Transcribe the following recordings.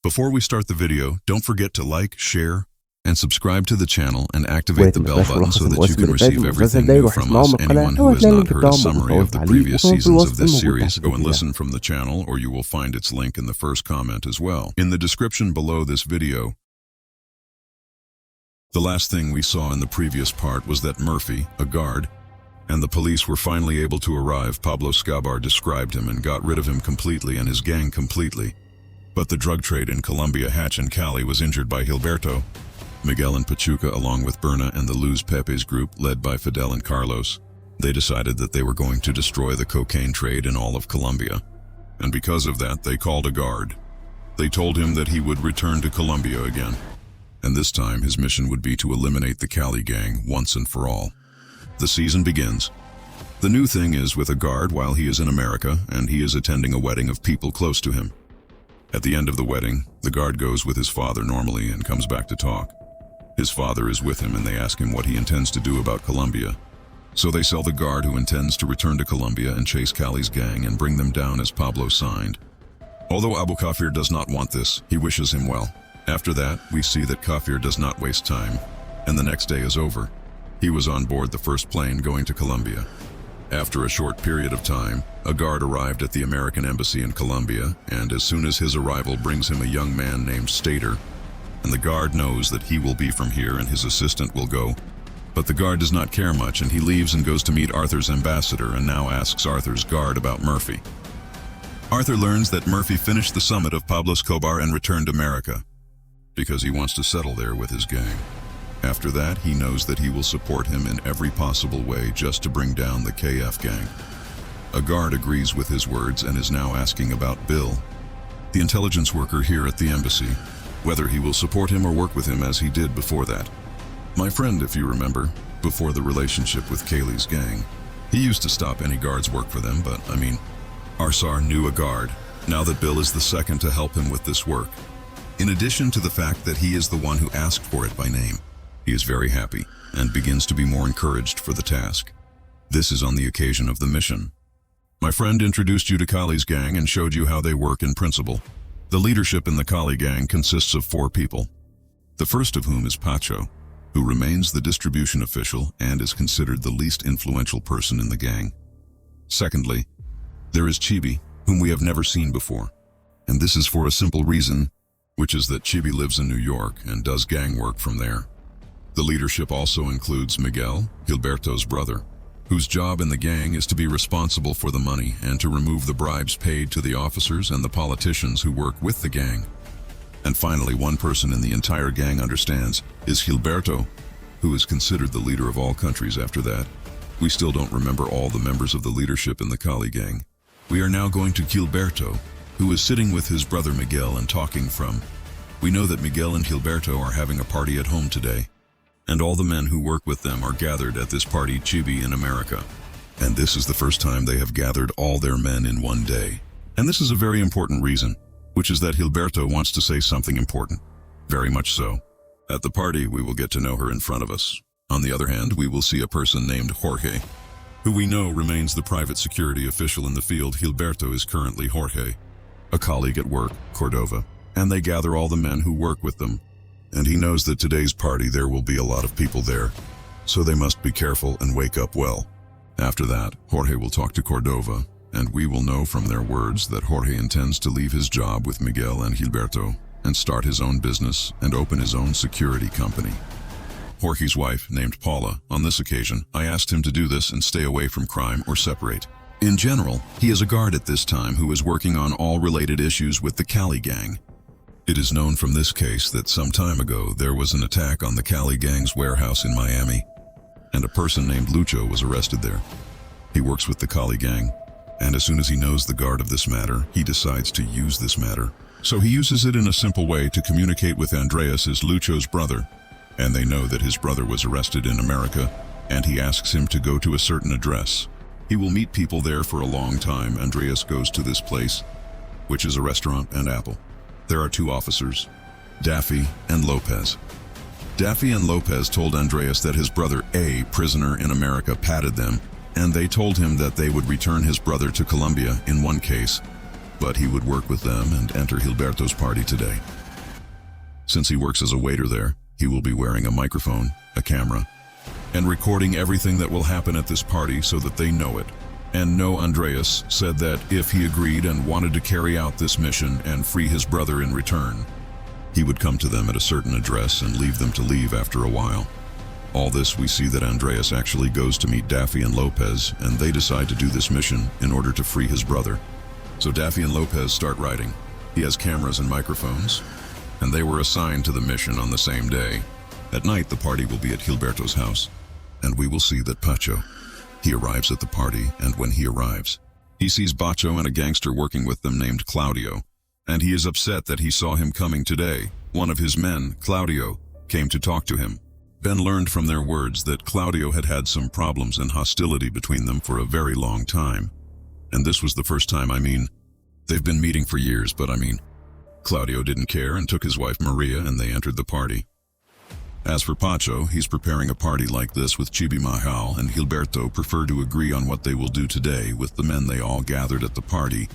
Before we start the video, don't forget to like, share, and subscribe to the channel and activate the bell button so that you can receive everything new from us. Anyone who has not heard a summary of the previous seasons of this series, go and listen from the channel, or you will find its link in the first comment as well. In the description below this video, the last thing we saw in the previous part was that Murphy, a guard, and the police were finally able to arrive. Pablo Escobar described him and got rid of him completely and his gang completely. But the drug trade in Colombia, Hatch and Cali was injured by Gilberto, Miguel and Pachuca, along with Berna and the Luz Pepes group led by Fidel and Carlos. They decided that they were going to destroy the cocaine trade in all of Colombia. And because of that, they called a guard. They told him that he would return to Colombia again. And this time his mission would be to eliminate the Cali gang once and for all. The season begins. The new thing is with a guard while he is in America, and he is attending a wedding of people close to him. At the end of the wedding, the guard goes with his father normally and comes back to talk. His father is with him and they ask him what he intends to do about Colombia. So they sell the guard who intends to return to Colombia and chase Cali's gang and bring them down as Pablo signed. Although Abu Kafir does not want this, he wishes him well. After that, we see that Kafir does not waste time, and the next day is over. He was on board the first plane going to Colombia. After a short period of time, a guard arrived at the American embassy in Colombia, and as soon as his arrival brings him a young man named Stater, and the guard knows that he will be from here and his assistant will go. But the guard does not care much, and he leaves and goes to meet Arthur's ambassador and now asks Arthur's guard about Murphy. Arthur learns that Murphy finished the summit of Pablo Escobar and returned to America, because he wants to settle there with his gang. After that, he knows that he will support him in every possible way just to bring down the KF gang. A guard agrees with his words and is now asking about Bill, the intelligence worker here at the embassy, whether he will support him or work with him as he did before that. My friend, if you remember, before the relationship with Kaylee's gang, he used to stop any guard's work for them, but Arsar knew a guard, now that Bill is the second to help him with this work. In addition to the fact that he is the one who asked for it by name, he is very happy and begins to be more encouraged for the task. This is on the occasion of the mission. My friend introduced you to Cali's gang and showed you how they work in principle. The leadership in the Cali gang consists of 4 people. The first of whom is Pacho, who remains the distribution official and is considered the least influential person in the gang. Secondly, there is Chibi, whom we have never seen before. And this is for a simple reason, which is that Chibi lives in New York and does gang work from there. The leadership also includes Miguel, Gilberto's brother, whose job in the gang is to be responsible for the money and to remove the bribes paid to the officers and the politicians who work with the gang. And finally, one person in the entire gang understands is Gilberto, who is considered the leader of all countries after that. We still don't remember all the members of the leadership in the Cali gang. We are now going to Gilberto, who is sitting with his brother Miguel and talking from. We know that Miguel and Gilberto are having a party at home today, and all the men who work with them are gathered at this party Chibi in America. And this is the first time they have gathered all their men in one day. And this is a very important reason, which is that Gilberto wants to say something important. Very much so. At the party, we will get to know her in front of us. On the other hand, we will see a person named Jorge, who we know remains the private security official in the field. Gilberto is currently Jorge, a colleague at work, Cordova, and they gather all the men who work with them. And he knows that today's party there will be a lot of people there, so they must be careful and wake up well. After that, Jorge will talk to Cordova, and we will know from their words that Jorge intends to leave his job with Miguel and Gilberto and start his own business and open his own security company. Jorge's wife, named Paula, on this occasion, I asked him to do this and stay away from crime or separate. In general, he is a guard at this time who is working on all related issues with the Cali gang. It is known from this case that some time ago there was an attack on the Cali gang's warehouse in Miami, and a person named Lucho was arrested there. He works with the Cali gang, and as soon as he knows the guard of this matter, he decides to use this matter. So he uses it in a simple way to communicate with Andreas, as Lucho's brother, and they know that his brother was arrested in America, and he asks him to go to a certain address. He will meet people there for a long time. Andreas goes to this place, which is a restaurant and Apple. There are 2 officers, Daffy and Lopez. Daffy and Lopez told Andreas that his brother, a prisoner in America, patted them, and they told him that they would return his brother to Colombia in one case, but he would work with them and enter Gilberto's party today. Since he works as a waiter there, he will be wearing a microphone, a camera, and recording everything that will happen at this party so that they know it. And no, Andreas said that if he agreed and wanted to carry out this mission and free his brother in return, he would come to them at a certain address and leave them to leave after a while. All this, we see that Andreas actually goes to meet Daffy and Lopez, and they decide to do this mission in order to free his brother. So Daffy and Lopez start writing. He has cameras and microphones, and they were assigned to the mission on the same day. At night, the party will be at Gilberto's house, and we will see that Pacho. He arrives at the party, and when he arrives, he sees Bacho and a gangster working with them named Claudio, and he is upset that he saw him coming today. One of his men, Claudio, came to talk to him. Ben learned from their words that Claudio had had some problems and hostility between them for a very long time. And this was the first time, they've been meeting for years, but Claudio didn't care and took his wife Maria, and they entered the party. As for Pacho, he's preparing a party like this with Chibi Mahal and Gilberto prefer to agree on what they will do today with the men they all gathered at the party.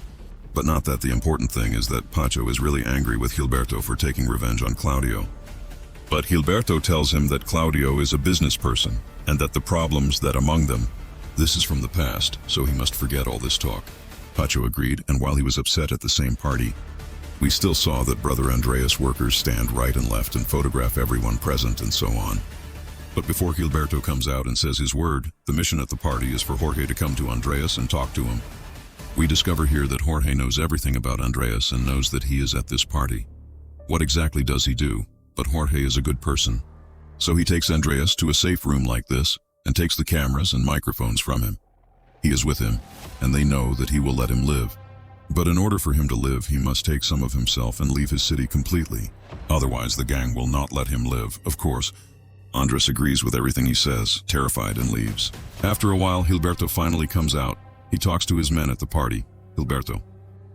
But not that the important thing is that Pacho is really angry with Gilberto for taking revenge on Claudio. But Gilberto tells him that Claudio is a business person and that the problems that among them, this is from the past, so he must forget all this talk. Pacho agreed, and while he was upset at the same party, we still saw that Brother Andreas workers stand right and left and photograph everyone present and so on. But before Gilberto comes out and says his word, the mission at the party is for Jorge to come to Andreas and talk to him. We discover here that Jorge knows everything about Andreas and knows that he is at this party. What exactly does he do? But Jorge is a good person. So he takes Andreas to a safe room like this and takes the cameras and microphones from him. He is with him, and they know that he will let him live. But in order for him to live, he must take some of himself and leave his city completely. Otherwise, the gang will not let him live, of course. Andres agrees with everything he says, terrified, and leaves. After a while, Gilberto finally comes out. He talks to his men at the party. Gilberto.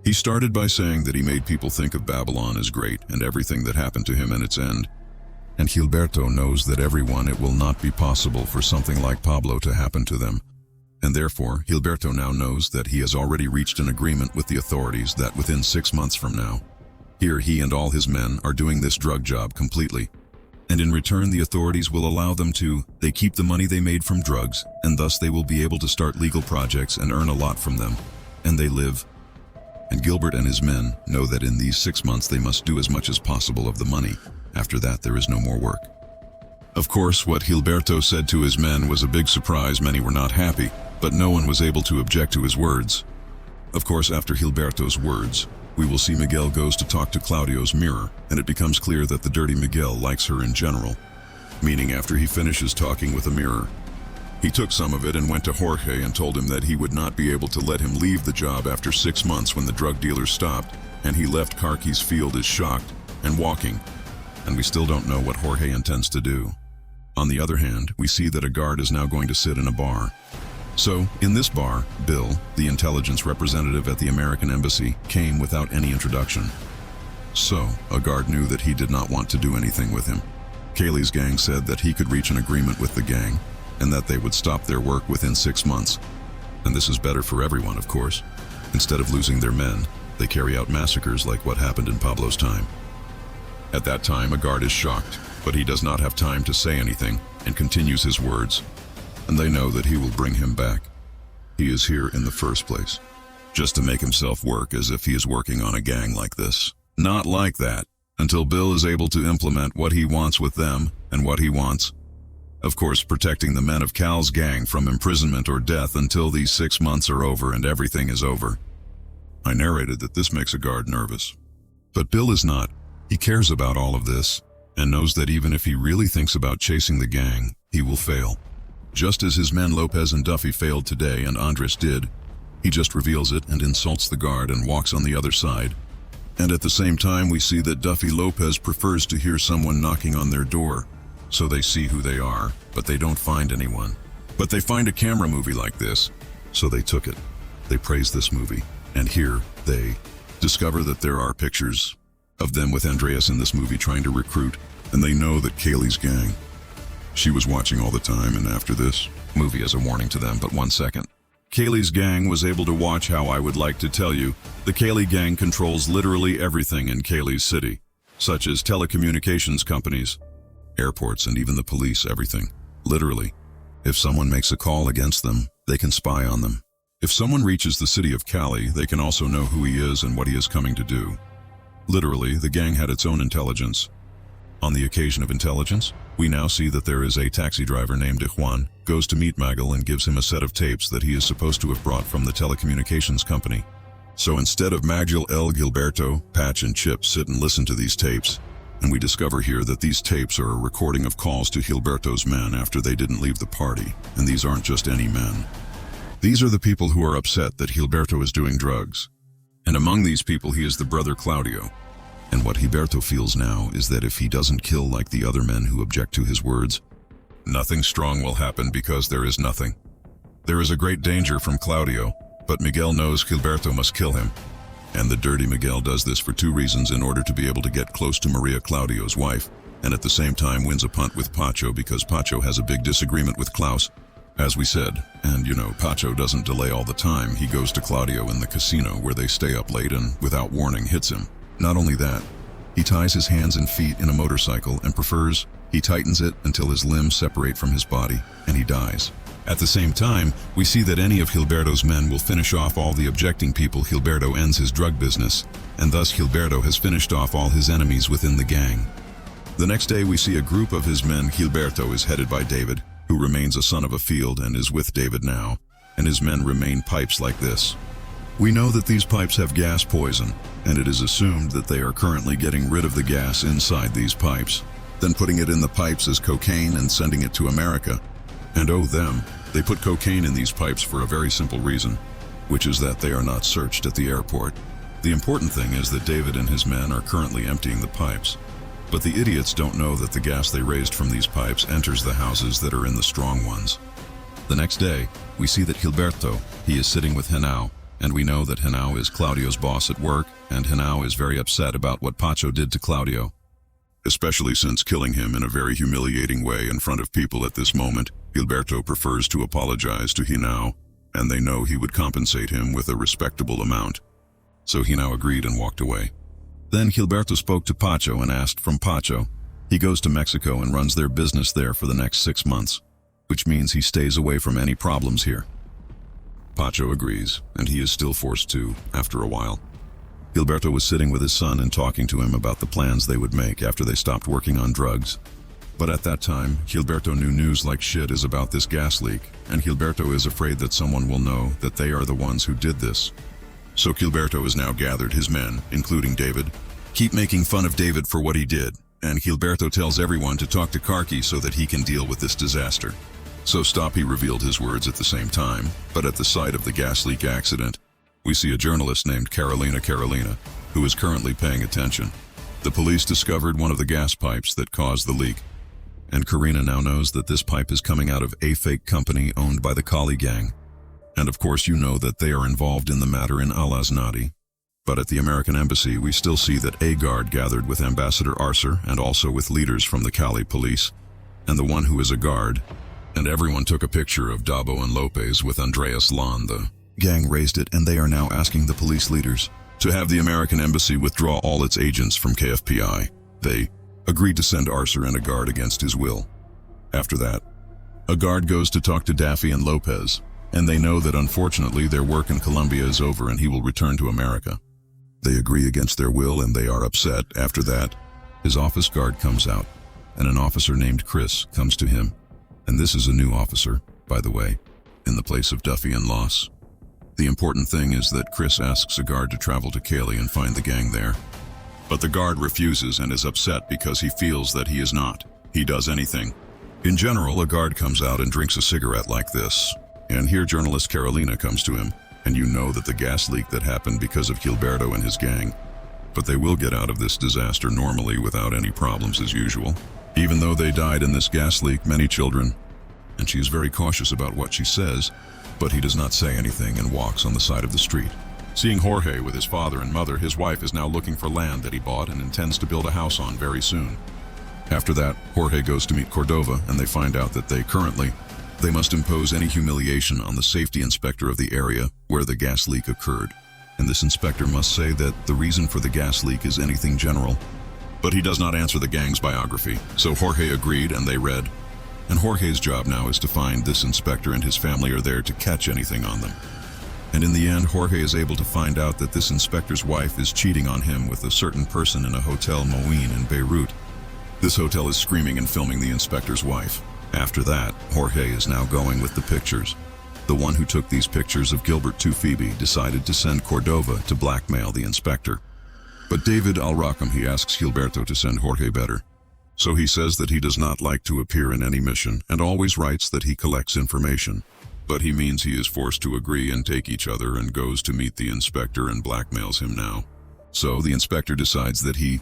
He started by saying that he made people think of Babylon as great and everything that happened to him and its end. And Gilberto knows that it will not be possible for something like Pablo to happen to them. And therefore, Gilberto now knows that he has already reached an agreement with the authorities that within 6 months from now, here he and all his men are doing this drug job completely. And in return, the authorities will allow them to, they keep the money they made from drugs, and thus they will be able to start legal projects and earn a lot from them. And they live. And Gilbert and his men know that in these 6 months they must do as much as possible of the money. After that, there is no more work. Of course, what Gilberto said to his men was a big surprise. Many were not happy, but no one was able to object to his words. Of course, after Gilberto's words, we will see Miguel goes to talk to Claudio's mirror, and it becomes clear that the dirty Miguel likes her in general, meaning after he finishes talking with a mirror, he took some of it and went to Jorge and told him that he would not be able to let him leave the job after 6 months when the drug dealer stopped, and he left Carqui's field as shocked and walking, and we still don't know what Jorge intends to do. On the other hand, we see that a guard is now going to sit in a bar. So, in this bar, Bill, the intelligence representative at the American Embassy, came without any introduction. So, a guard knew that he did not want to do anything with him. Kaylee's gang said that he could reach an agreement with the gang, and that they would stop their work within 6 months. And this is better for everyone, of course. Instead of losing their men, they carry out massacres like what happened in Pablo's time. At that time, a guard is shocked, but he does not have time to say anything, and continues his words. And they know that he will bring him back. He is here in the first place, just to make himself work as if he is working on a gang like this. Not like that, until Bill is able to implement what he wants with them and what he wants. Of course, protecting the men of Cal's gang from imprisonment or death until these 6 months are over and everything is over. I narrated that this makes a guard nervous. But Bill is not. He cares about all of this, and knows that even if he really thinks about chasing the gang, he will fail. Just as his men Lopez and Duffy failed today and Andres did, he just reveals it and insults the guard and walks on the other side. And at the same time, we see that Duffy Lopez prefers to hear someone knocking on their door. So they see who they are, but they don't find anyone. But they find a camera movie like this, so they took it. They praise this movie, and here they discover that there are pictures of them with Andreas in this movie trying to recruit, and they know that Kaylee's gang. She was watching all the time, and after this movie as a warning to them, but 1 second. Cali's gang was able to watch how I would like to tell you, the Cali gang controls literally everything in Cali's city, such as telecommunications companies, airports, and even the police, everything. Literally. If someone makes a call against them, they can spy on them. If someone reaches the city of Cali, they can also know who he is and what he is coming to do. Literally, the gang had its own intelligence. On the occasion of intelligence, we now see that there is a taxi driver named Juan, goes to meet Magal and gives him a set of tapes that he is supposed to have brought from the telecommunications company. So instead of Magal, Gilberto, Patch, and Chip sit and listen to these tapes, and we discover here that these tapes are a recording of calls to Gilberto's men after they didn't leave the party, and these aren't just any men. These are the people who are upset that Gilberto is doing drugs. And among these people he is the brother Claudio. And what Gilberto feels now is that if he doesn't kill like the other men who object to his words, nothing strong will happen because there is nothing. There is a great danger from Claudio, but Miguel knows Gilberto must kill him. And the dirty Miguel does this for two reasons: in order to be able to get close to Maria, Claudio's wife, and at the same time wins a punt with Pacho because Pacho has a big disagreement with Klaus, as we said. And you know, Pacho doesn't delay all the time. He goes to Claudio in the casino where they stay up late and, without warning, hits him. Not only that, he ties his hands and feet in a motorcycle and he tightens it until his limbs separate from his body, and he dies. At the same time, we see that any of Gilberto's men will finish off all the objecting people. Gilberto ends his drug business, and thus Gilberto has finished off all his enemies within the gang. The next day we see a group of his men. Gilberto is headed by David, who remains a son of a field and is with David now, and his men remain pipes like this. We know that these pipes have gas poison, and it is assumed that they are currently getting rid of the gas inside these pipes, then putting it in the pipes as cocaine and sending it to America. And oh them, they put cocaine in these pipes for a very simple reason, which is that they are not searched at the airport. The important thing is that David and his men are currently emptying the pipes. But the idiots don't know that the gas they raised from these pipes enters the houses that are in the strong ones. The next day, we see that Gilberto, he is sitting with Henao, and we know that Henao is Claudio's boss at work, and Henao is very upset about what Pacho did to Claudio. Especially since killing him in a very humiliating way in front of people at this moment, Gilberto prefers to apologize to Henao, and they know he would compensate him with a respectable amount. So Henao agreed and walked away. Then Gilberto spoke to Pacho and asked from Pacho. He goes to Mexico and runs their business there for the next 6 months, which means he stays away from any problems here. Pacho agrees, and he is still forced to, after a while. Gilberto was sitting with his son and talking to him about the plans they would make after they stopped working on drugs. But at that time, Gilberto knew news like shit is about this gas leak, and Gilberto is afraid that someone will know that they are the ones who did this. So Gilberto has now gathered his men, including David, keep making fun of David for what he did, and Gilberto tells everyone to talk to Karki so that he can deal with this disaster. So Stoppy revealed his words at the same time, but at the site of the gas leak accident, we see a journalist named Carolina, who is currently paying attention. The police discovered one of the gas pipes that caused the leak, and Karina now knows that this pipe is coming out of a fake company owned by the Cali gang. And of course you know that they are involved in the matter in Alaznati. But at the American embassy we still see that a guard gathered with Ambassador Arcer and also with leaders from the Cali police, and the one who is a guard, and everyone took a picture of Dabo and Lopez with Andreas Lon. The gang raised it, and they are now asking the police leaders to have the American embassy withdraw all its agents from KFPI. They agreed to send Arcer and a guard against his will. After that, a guard goes to talk to Daffy and Lopez, and they know that unfortunately their work in Colombia is over and he will return to America. They agree against their will and they are upset. After that, his office guard comes out, and an officer named Chris comes to him. And this is a new officer, by the way, in the place of Duffy and Loss. The important thing is that Chris asks a guard to travel to Cali and find the gang there. But the guard refuses and is upset because he feels that he is not. He does anything. In general, a guard comes out and drinks a cigarette like this. And here journalist Carolina comes to him, and you know that the gas leak that happened because of Gilberto and his gang. But they will get out of this disaster normally without any problems as usual. Even though they died in this gas leak, many children. And she is very cautious about what she says, but he does not say anything and walks on the side of the street. Seeing Jorge with his father and mother, his wife is now looking for land that he bought and intends to build a house on very soon. After that, Jorge goes to meet Cordova, and they find out that they currently They must impose any humiliation on the safety inspector of the area where the gas leak occurred. And this inspector must say that the reason for the gas leak is anything general. But he does not answer the gang's biography, so Jorge agreed and they read. And Jorge's job now is to find this inspector and his family are there to catch anything on them. And in the end, Jorge is able to find out that this inspector's wife is cheating on him with a certain person in a Hotel Moin in Beirut. This hotel is screaming and filming the inspector's wife. After that, Jorge is now going with the pictures. The one who took these pictures of Gilbert to Phoebe decided to send Cordova to blackmail the inspector. But David Al-Raqam, he asks Gilberto to send Jorge better. So he says that he does not like to appear in any mission and always writes that he collects information. But he means he is forced to agree and take each other and goes to meet the inspector and blackmails him now. So the inspector decides that he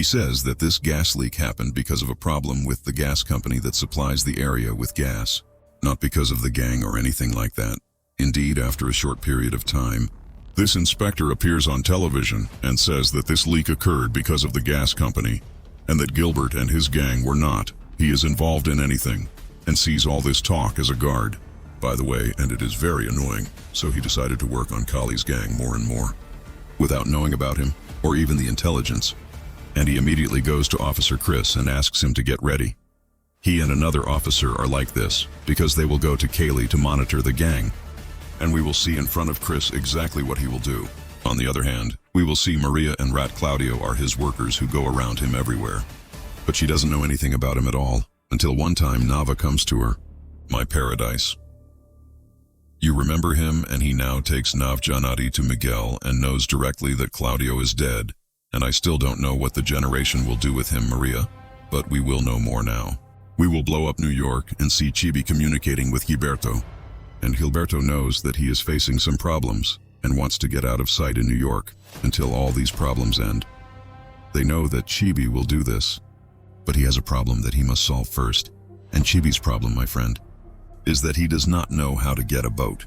says that this gas leak happened because of a problem with the gas company that supplies the area with gas, not because of the gang or anything like that. Indeed, after a short period of time, this inspector appears on television and says that this leak occurred because of the gas company and that Gilbert and his gang were not. He is involved in anything and sees all this talk as a guard. By the way, and it is very annoying, so he decided to work on Cali's gang more and more, without knowing about him, or even the intelligence. And he immediately goes to Officer Chris and asks him to get ready. He and another officer are like this, because they will go to Cali to monitor the gang. And we will see in front of Chris exactly what he will do. On the other hand, we will see Maria and Rat Claudio are his workers who go around him everywhere. But she doesn't know anything about him at all, until one time Nava comes to her. My paradise. You remember him, and he now takes Nav Janati to Miguel and knows directly that Claudio is dead. And I still don't know what the generation will do with him, Maria, but we will know more now. We will blow up New York and see Chibi communicating with Gilberto. And Gilberto knows that he is facing some problems and wants to get out of sight in New York until all these problems end. They know that Chibi will do this, but he has a problem that he must solve first. And Chibi's problem, my friend, is that he does not know how to get a boat.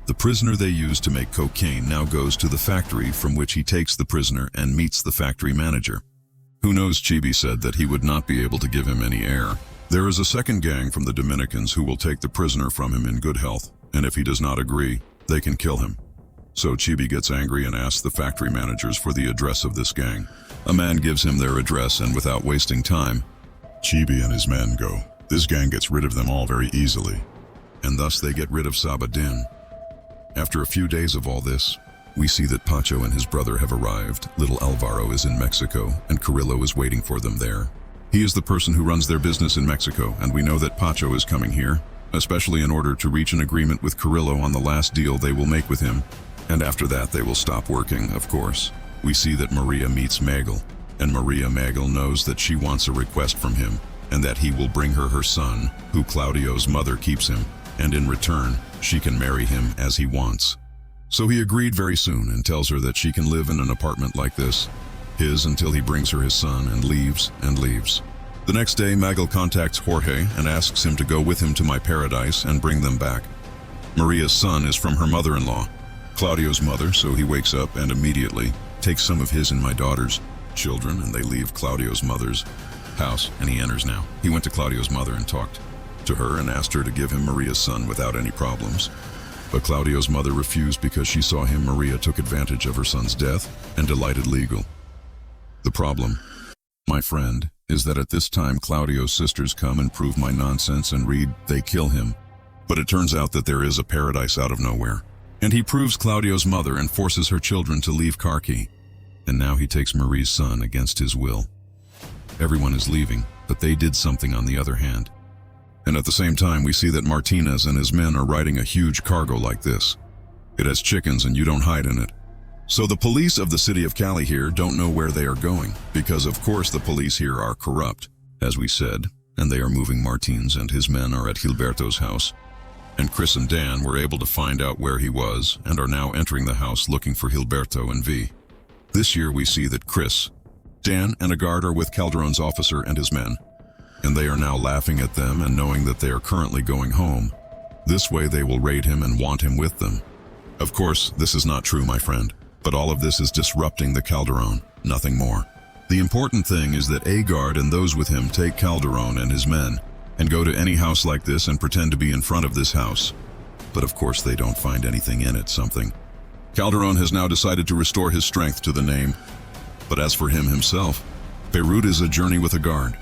The prisoner they used to make cocaine now goes to the factory from which he takes the prisoner and meets the factory manager. Who knows, Chibi said that he would not be able to give him any air. There is a second gang from the Dominicans who will take the prisoner from him in good health, and if he does not agree, they can kill him. So Chibi gets angry and asks the factory managers for the address of this gang. A man gives him their address, and without wasting time, Chibi and his men go. This gang gets rid of them all very easily, and thus they get rid of Sabadin. After a few days of all this, we see that Pacho and his brother have arrived, little Alvaro is in Mexico, and Carrillo is waiting for them there. He is the person who runs their business in Mexico, and we know that Pacho is coming here, especially in order to reach an agreement with Carrillo on the last deal they will make with him, and after that they will stop working, of course. We see that Maria meets Magel, and Maria Magel knows that she wants a request from him, and that he will bring her son, who Claudio's mother keeps him, and in return, she can marry him as he wants. So he agreed very soon and tells her that she can live in an apartment like this, his until he brings her his son and leaves. The next day, Magel contacts Jorge and asks him to go with him to my paradise and bring them back. Maria's son is from her mother-in-law, Claudio's mother, so he wakes up and immediately takes some of his and my daughter's children, and they leave Claudio's mother's house, and he enters now. He went to Claudio's mother and talked to her and asked her to give him Maria's son without any problems. But Claudio's mother refused because she saw Maria took advantage of her son's death and delighted legal. The problem, my friend, is that at this time Claudio's sisters come and prove my nonsense and read they kill him. But it turns out that there is a paradise out of nowhere. And he proves Claudio's mother and forces her children to leave Carqui. And now he takes Marie's son against his will. Everyone is leaving, but they did something on the other hand. And at the same time, we see that Martinez and his men are riding a huge cargo like this. It has chickens and you don't hide in it. So the police of the city of Cali here don't know where they are going, because of course the police here are corrupt, as we said, and they are moving Martins and his men are at Gilberto's house. And Chris and Dan were able to find out where he was and are now entering the house looking for Gilberto and V. This year we see that Chris, Dan, and a guard are with Calderon's officer and his men, and they are now laughing at them and knowing that they are currently going home. This way they will raid him and want him with them. Of course, this is not true, my friend, but all of this is disrupting the Calderon, nothing more. The important thing is that a guard and those with him take Calderon and his men and go to any house like this and pretend to be in front of this house. But of course they don't find anything in it, something. Calderon has now decided to restore his strength to the name. But as for him himself, Beirut is a journey with a guard.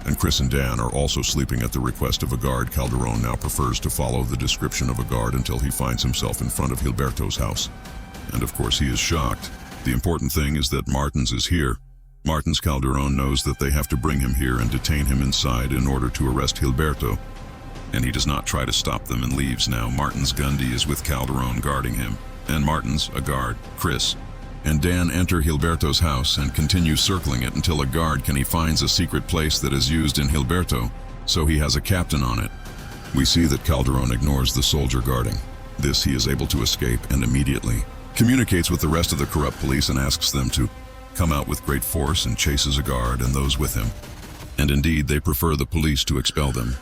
And Chris and Dan are also sleeping at the request of a guard. Calderon now prefers to follow the description of a guard until he finds himself in front of Gilberto's house. And of course he is shocked. The important thing is that Martins is here. Martins Calderon knows that they have to bring him here and detain him inside in order to arrest Gilberto. And he does not try to stop them and leaves now. Martins Gundy is with Calderon guarding him. And Martins, a guard, Chris, and Dan enter Gilberto's house and continue circling it until a guard he finds a secret place that is used in Gilberto, so he has a captain on it. We see that Calderon ignores the soldier guarding. This he is able to escape and immediately communicates with the rest of the corrupt police and asks them to come out with great force and chases a guard and those with him. And indeed, they prefer the police to expel them.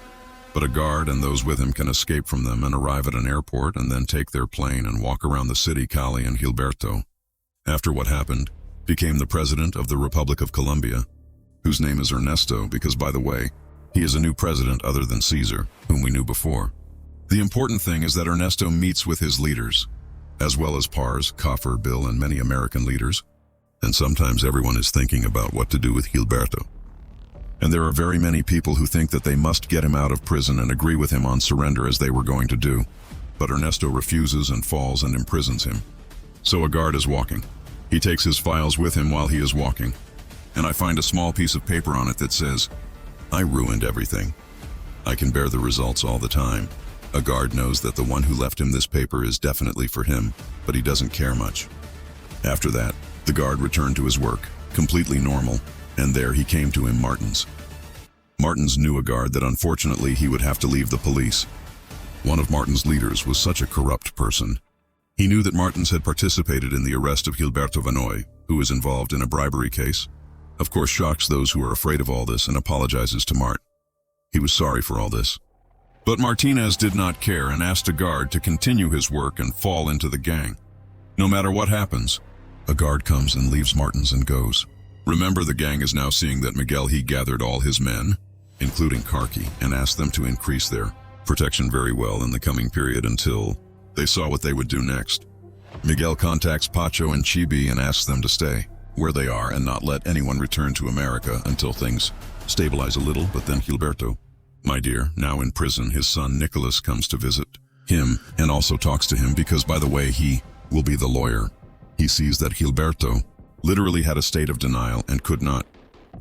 But a guard and those with him can escape from them and arrive at an airport and then take their plane and walk around the city Cali and Gilberto. After what happened, became the president of the Republic of Colombia, whose name is Ernesto because, by the way, he is a new president other than Caesar, whom we knew before. The important thing is that Ernesto meets with his leaders, as well as Pars, Coffer, Bill, and many American leaders, and sometimes everyone is thinking about what to do with Gilberto. And there are very many people who think that they must get him out of prison and agree with him on surrender as they were going to do, but Ernesto refuses and falls and imprisons him. So a guard is walking. He takes his files with him while he is walking, and I find a small piece of paper on it that says, "I ruined everything. I can bear the results all the time." A guard knows that the one who left him this paper is definitely for him, but he doesn't care much. After that, the guard returned to his work, completely normal, and there he came to him Martins. Martins knew a guard that unfortunately he would have to leave the police. One of Martins' leaders was such a corrupt person. He knew that Martins had participated in the arrest of Gilberto Vanoy, who was involved in a bribery case. Of course, shocks those who are afraid of all this and apologizes to Mart. He was sorry for all this. But Martinez did not care and asked a guard to continue his work and fall into the gang. No matter what happens, a guard comes and leaves Martins and goes. Remember, the gang is now seeing that Miguel he gathered all his men, including Karki, and asked them to increase their protection very well in the coming period until they saw what they would do next. Miguel contacts Pacho and Chibi and asks them to stay where they are and not let anyone return to America until things stabilize a little. But then Gilberto, my dear, now in prison, his son Nicholas comes to visit him and also talks to him because, by the way, he will be the lawyer. He sees that Gilberto literally had a state of denial and could not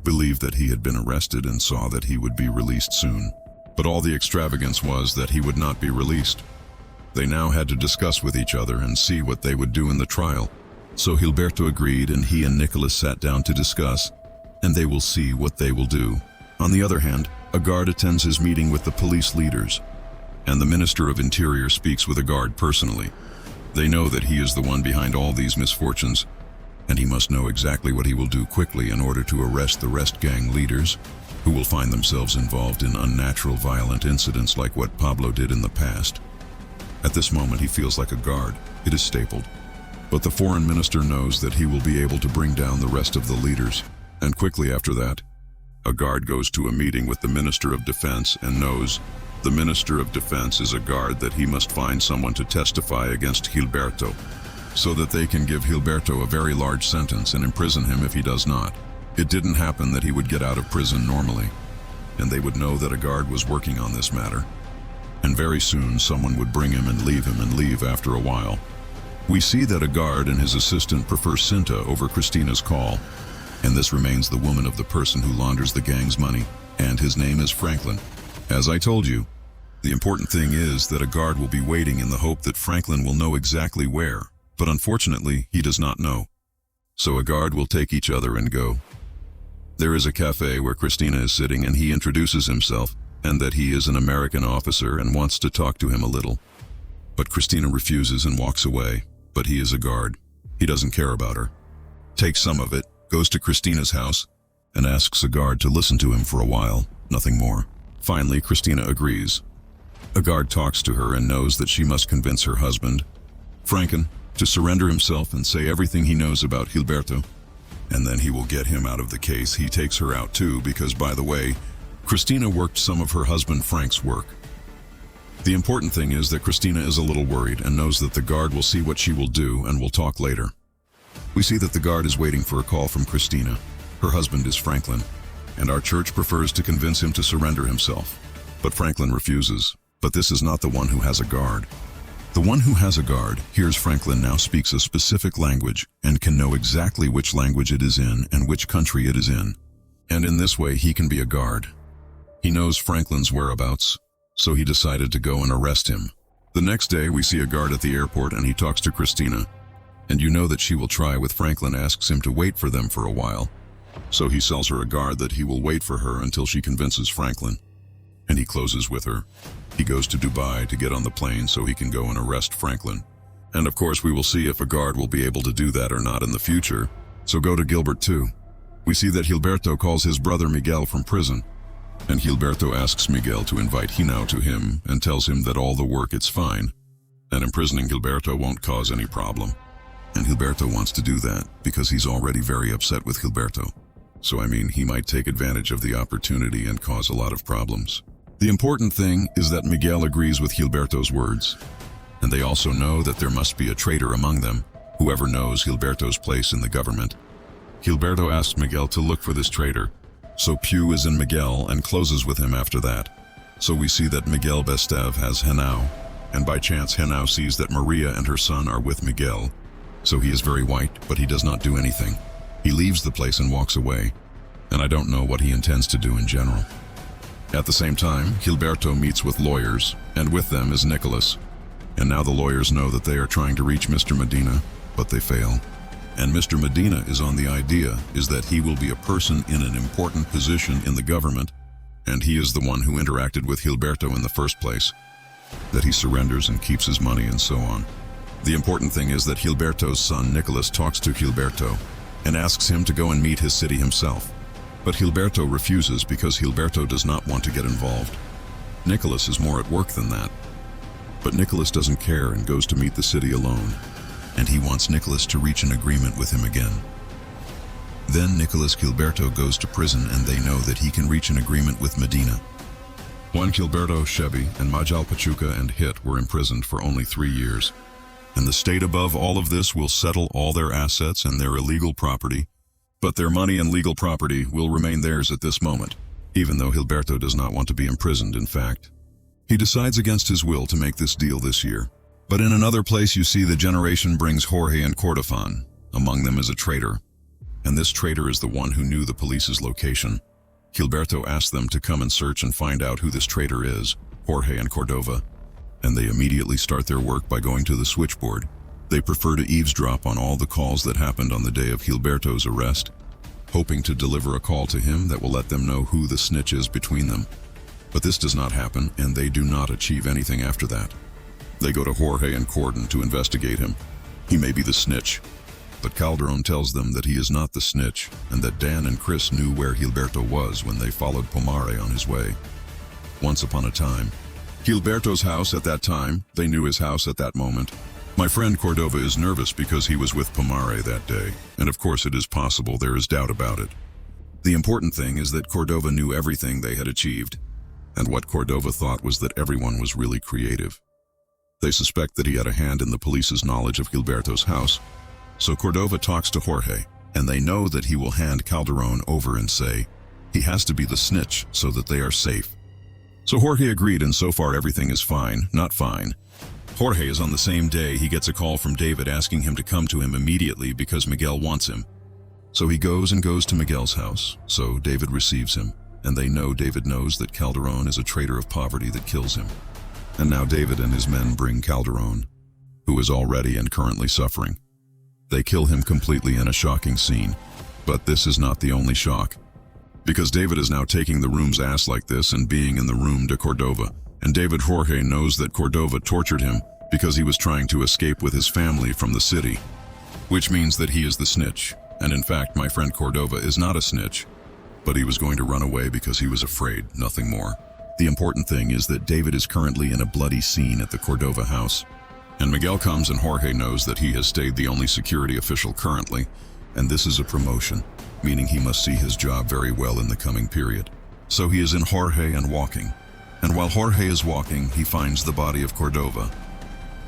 believe that he had been arrested and saw that he would be released soon. But all the extravagance was that he would not be released. They now had to discuss with each other and see what they would do in the trial. So Gilberto agreed and he and Nicholas sat down to discuss, and they will see what they will do. On the other hand, a guard attends his meeting with the police leaders, and the Minister of Interior speaks with a guard personally. They know that he is the one behind all these misfortunes, and he must know exactly what he will do quickly in order to arrest the rest gang leaders, who will find themselves involved in unnatural violent incidents like what Pablo did in the past. At this moment he feels like a guard. It is stapled. But the foreign minister knows that he will be able to bring down the rest of the leaders, and quickly after that, a guard goes to a meeting with the Minister of Defense and knows the Minister of Defense is a guard that he must find someone to testify against Gilberto, so that they can give Gilberto a very large sentence and imprison him if he does not. It didn't happen that he would get out of prison normally, and they would know that a guard was working on this matter. And very soon someone would bring him and leave after a while. We see that a guard and his assistant prefer Cinta over Christina's call, and this remains the woman of the person who launders the gang's money, and his name is Franklin. As I told you, the important thing is that a guard will be waiting in the hope that Franklin will know exactly where, but unfortunately he does not know. So a guard will take each other and go. There is a cafe where Christina is sitting and he introduces himself, and that he is an American officer and wants to talk to him a little. But Christina refuses and walks away, but he is a guard. He doesn't care about her. Takes some of it, goes to Christina's house, and asks a guard to listen to him for a while, nothing more. Finally, Christina agrees. A guard talks to her and knows that she must convince her husband, Franken, to surrender himself and say everything he knows about Gilberto, and then he will get him out of the case. He takes her out too because, by the way, Christina worked some of her husband Frank's work. The important thing is that Christina is a little worried and knows that the guard will see what she will do and will talk later. We see that the guard is waiting for a call from Christina. Her husband is Franklin, and our church prefers to convince him to surrender himself. But Franklin refuses. But this is not the one who has a guard. The one who has a guard hears Franklin now speaks a specific language and can know exactly which language it is in and which country it is in. And in this way, he can be a guard. He knows Franklin's whereabouts, so he decided to go and arrest him. The next day, we see a guard at the airport and he talks to Christina. And you know that she will try with Franklin asks him to wait for them for a while. So he sells her a guard that he will wait for her until she convinces Franklin. And he closes with her. He goes to Dubai to get on the plane so he can go and arrest Franklin. And of course we will see if a guard will be able to do that or not in the future. So go to Gilbert 2. We see that Gilberto calls his brother Miguel from prison. And Gilberto asks Miguel to invite Hinao to him and tells him that all the work it's fine. And imprisoning Gilberto won't cause any problem. And Gilberto wants to do that because he's already very upset with Gilberto. So I mean, he might take advantage of the opportunity and cause a lot of problems. The important thing is that Miguel agrees with Gilberto's words. And they also know that there must be a traitor among them, whoever knows Gilberto's place in the government. Gilberto asks Miguel to look for this traitor. So Pew is in Miguel and closes with him after that. So we see that Miguel Bestev has Henao, and by chance Henao sees that Maria and her son are with Miguel. So he is very white, but he does not do anything. He leaves the place and walks away, and I don't know what he intends to do in general. At the same time, Gilberto meets with lawyers, and with them is Nicholas. And now the lawyers know that they are trying to reach Mr. Medina, but they fail. And Mr. Medina is on the idea is that he will be a person in an important position in the government, and he is the one who interacted with Gilberto in the first place, that he surrenders and keeps his money and so on. The important thing is that Gilberto's son Nicholas talks to Gilberto and asks him to go and meet his city himself. But Gilberto refuses because Gilberto does not want to get involved. Nicholas is more at work than that. But Nicholas doesn't care and goes to meet the city alone, and he wants Nicholas to reach an agreement with him again. Then Nicholas Gilberto goes to prison and they know that he can reach an agreement with Medina. Juan Gilberto, Chevy, and Majal Pachuca and Hit were imprisoned for only 3 years. And the state above all of this will settle all their assets and their illegal property, but their money and legal property will remain theirs at this moment, even though Gilberto does not want to be imprisoned, in fact. He decides against his will to make this deal this year. But in another place you see the generation brings Jorge and Cordofan. Among them is a traitor. And this traitor is the one who knew the police's location. Gilberto asked them to come and search and find out who this traitor is, Jorge and Cordova. And they immediately start their work by going to the switchboard. They prefer to eavesdrop on all the calls that happened on the day of Gilberto's arrest, hoping to deliver a call to him that will let them know who the snitch is between them. But this does not happen, and they do not achieve anything after that. They go to Jorge and Cordon to investigate him. He may be the snitch, but Calderon tells them that he is not the snitch, and that Dan and Chris knew where Gilberto was when they followed Pomare on his way. Once upon a time, Gilberto's house at that time, they knew his house at that moment. My friend Cordova is nervous because he was with Pomare that day, and of course it is possible there is doubt about it. The important thing is that Cordova knew everything they had achieved, and what Cordova thought was that everyone was really creative. They suspect that he had a hand in the police's knowledge of Gilberto's house, so Cordova talks to Jorge, and they know that he will hand Calderon over and say, he has to be the snitch so that they are safe. So Jorge agreed, and so far everything is fine, not fine. Jorge is on the same day he gets a call from David asking him to come to him immediately because Miguel wants him. So he goes to Miguel's house, so David receives him, and they know David knows that Calderon is a traitor of poverty that kills him. And now David and his men bring Calderon, who is already and currently suffering. They kill him completely in a shocking scene, but this is not the only shock. Because David is now taking the room's ass like this and being in the room to Cordova, and David Jorge knows that Cordova tortured him because he was trying to escape with his family from the city, which means that he is the snitch. And in fact, my friend Cordova is not a snitch, but he was going to run away because he was afraid, nothing more. The important thing is that David is currently in a bloody scene at the Cordova house, and Miguel comes and Jorge knows that he has stayed the only security official currently, and this is a promotion, meaning he must see his job very well in the coming period. So he is in Jorge and walking. And while Jorge is walking, he finds the body of Cordova.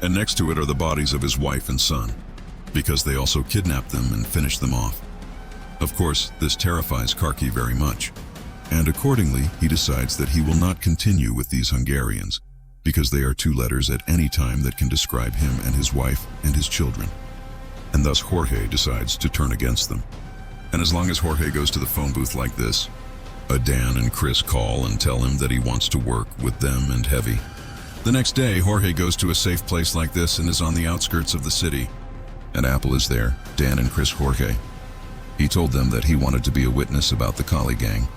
And next to it are the bodies of his wife and son, because they also kidnapped them and finished them off. Of course, this terrifies Karki very much, and accordingly, he decides that he will not continue with these Hungarians, because they are two letters at any time that can describe him and his wife and his children. And thus Jorge decides to turn against them. And as long as Jorge goes to the phone booth like this, Dan and Chris call and tell him that he wants to work with them and Heavy. The next day, Jorge goes to a safe place like this and is on the outskirts of the city. And Apple is there, Dan and Chris Jorge. He told them that he wanted to be a witness about the Cali gang.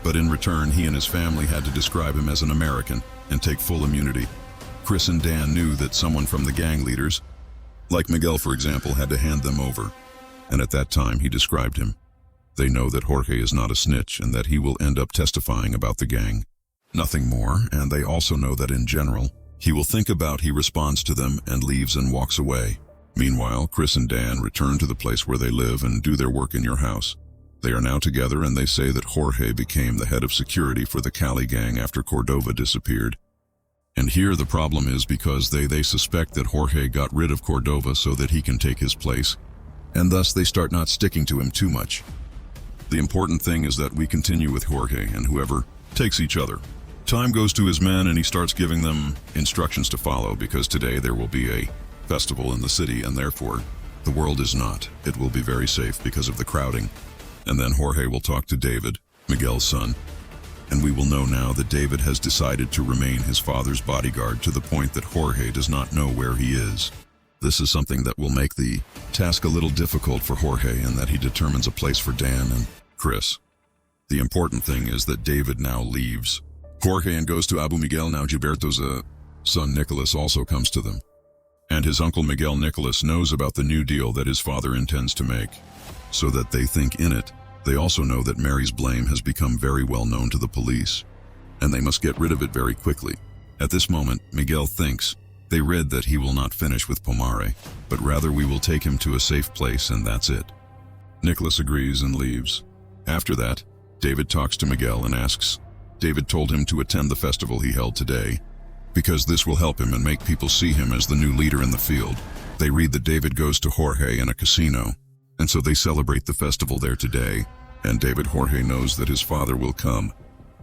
But in return, he and his family had to describe him as an American and take full immunity. Chris and Dan knew that someone from the gang leaders, like Miguel for example, had to hand them over. And at that time, he described him. They know that Jorge is not a snitch and that he will end up testifying about the gang. Nothing more, and they also know that in general, he will think about he responds to them and leaves and walks away. Meanwhile, Chris and Dan return to the place where they live and do their work in your house. They are now together and they say that Jorge became the head of security for the Cali gang after Cordova disappeared. And here the problem is because they suspect that Jorge got rid of Cordova so that he can take his place, and thus they start not sticking to him too much. The important thing is that we continue with Jorge and whoever takes each other. Time goes to his men and he starts giving them instructions to follow because today there will be a festival in the city and therefore the world is not. It will be very safe because of the crowding. And then Jorge will talk to David, Miguel's son, and we will know now that David has decided to remain his father's bodyguard to the point that Jorge does not know where he is. This is something that will make the task a little difficult for Jorge in that he determines a place for Dan and Chris. The important thing is that David now leaves Jorge and goes to Abu Miguel. Now Gilberto's son Nicholas also comes to them. And his uncle Miguel Nicholas knows about the new deal that his father intends to make, so that they think in it. They also know that Mary's blame has become very well known to the police, and they must get rid of it very quickly. At this moment, Miguel thinks they read that he will not finish with Pomare, but rather we will take him to a safe place and that's it. Nicholas agrees and leaves. After that, David talks to Miguel and asks. David told him to attend the festival he held today, because this will help him and make people see him as the new leader in the field. They read that David goes to Jorge in a casino, and so they celebrate the festival there today, and David Jorge knows that his father will come.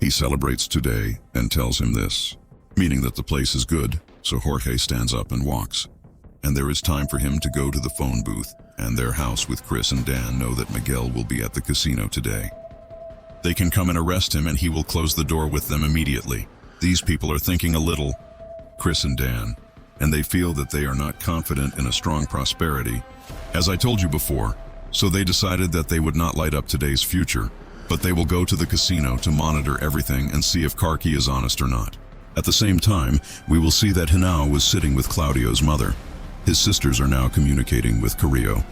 He celebrates today and tells him this, meaning that the place is good, so Jorge stands up and walks. And there is time for him to go to the phone booth, and their house with Chris and Dan know that Miguel will be at the casino today. They can come and arrest him and he will close the door with them immediately. These people are thinking a little, Chris and Dan, and they feel that they are not confident in a strong prosperity, as I told you before, so they decided that they would not light up today's future, but they will go to the casino to monitor everything and see if Karki is honest or not. At the same time, we will see that Hinao was sitting with Claudio's mother. His sisters are now communicating with Carrillo,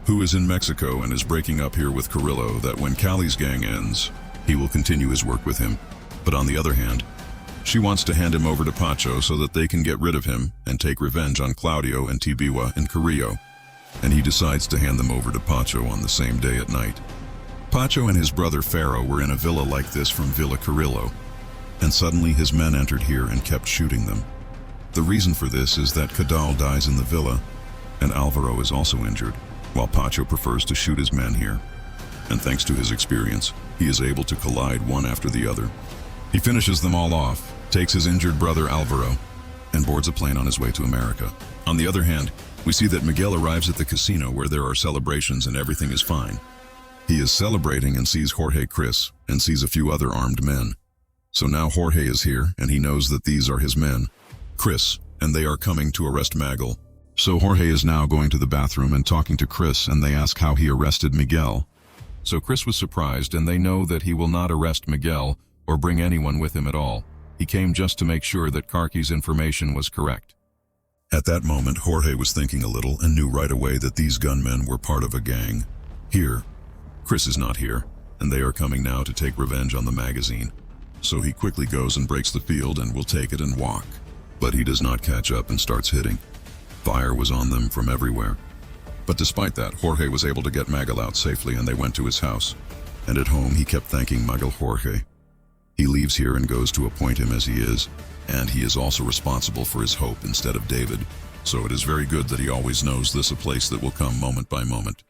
who is in Mexico and is breaking up here with Carrillo, that when Cali's gang ends, he will continue his work with him. But on the other hand, she wants to hand him over to Pacho so that they can get rid of him and take revenge on Claudio and Tibiwa and Carrillo. And he decides to hand them over to Pacho on the same day at night. Pacho and his brother Pharaoh were in a villa like this from Villa Carrillo, and suddenly his men entered here and kept shooting them. The reason for this is that Cadal dies in the villa, and Alvaro is also injured, while Pacho prefers to shoot his men here. And thanks to his experience, he is able to collide one after the other. He finishes them all off, takes his injured brother Alvaro, and boards a plane on his way to America. On the other hand, we see that Miguel arrives at the casino where there are celebrations and everything is fine. He is celebrating and sees Jorge Chris and sees a few other armed men. So now Jorge is here and he knows that these are his men, Chris, and they are coming to arrest Magal. So Jorge is now going to the bathroom and talking to Chris, and they ask how he arrested Miguel. So Chris was surprised, and they know that he will not arrest Miguel or bring anyone with him at all. He came just to make sure that Karki's information was correct. At that moment, Jorge was thinking a little and knew right away that these gunmen were part of a gang. Here, Chris is not here, and they are coming now to take revenge on the magazine. So he quickly goes and breaks the field and will take it and walk. But he does not catch up and starts hitting. Fire was on them from everywhere. But despite that, Jorge was able to get Magal out safely and they went to his house. And at home, he kept thanking Magal Jorge. He leaves here and goes to appoint him as he is, and he is also responsible for his hope instead of David. So it is very good that he always knows this a place that will come moment by moment.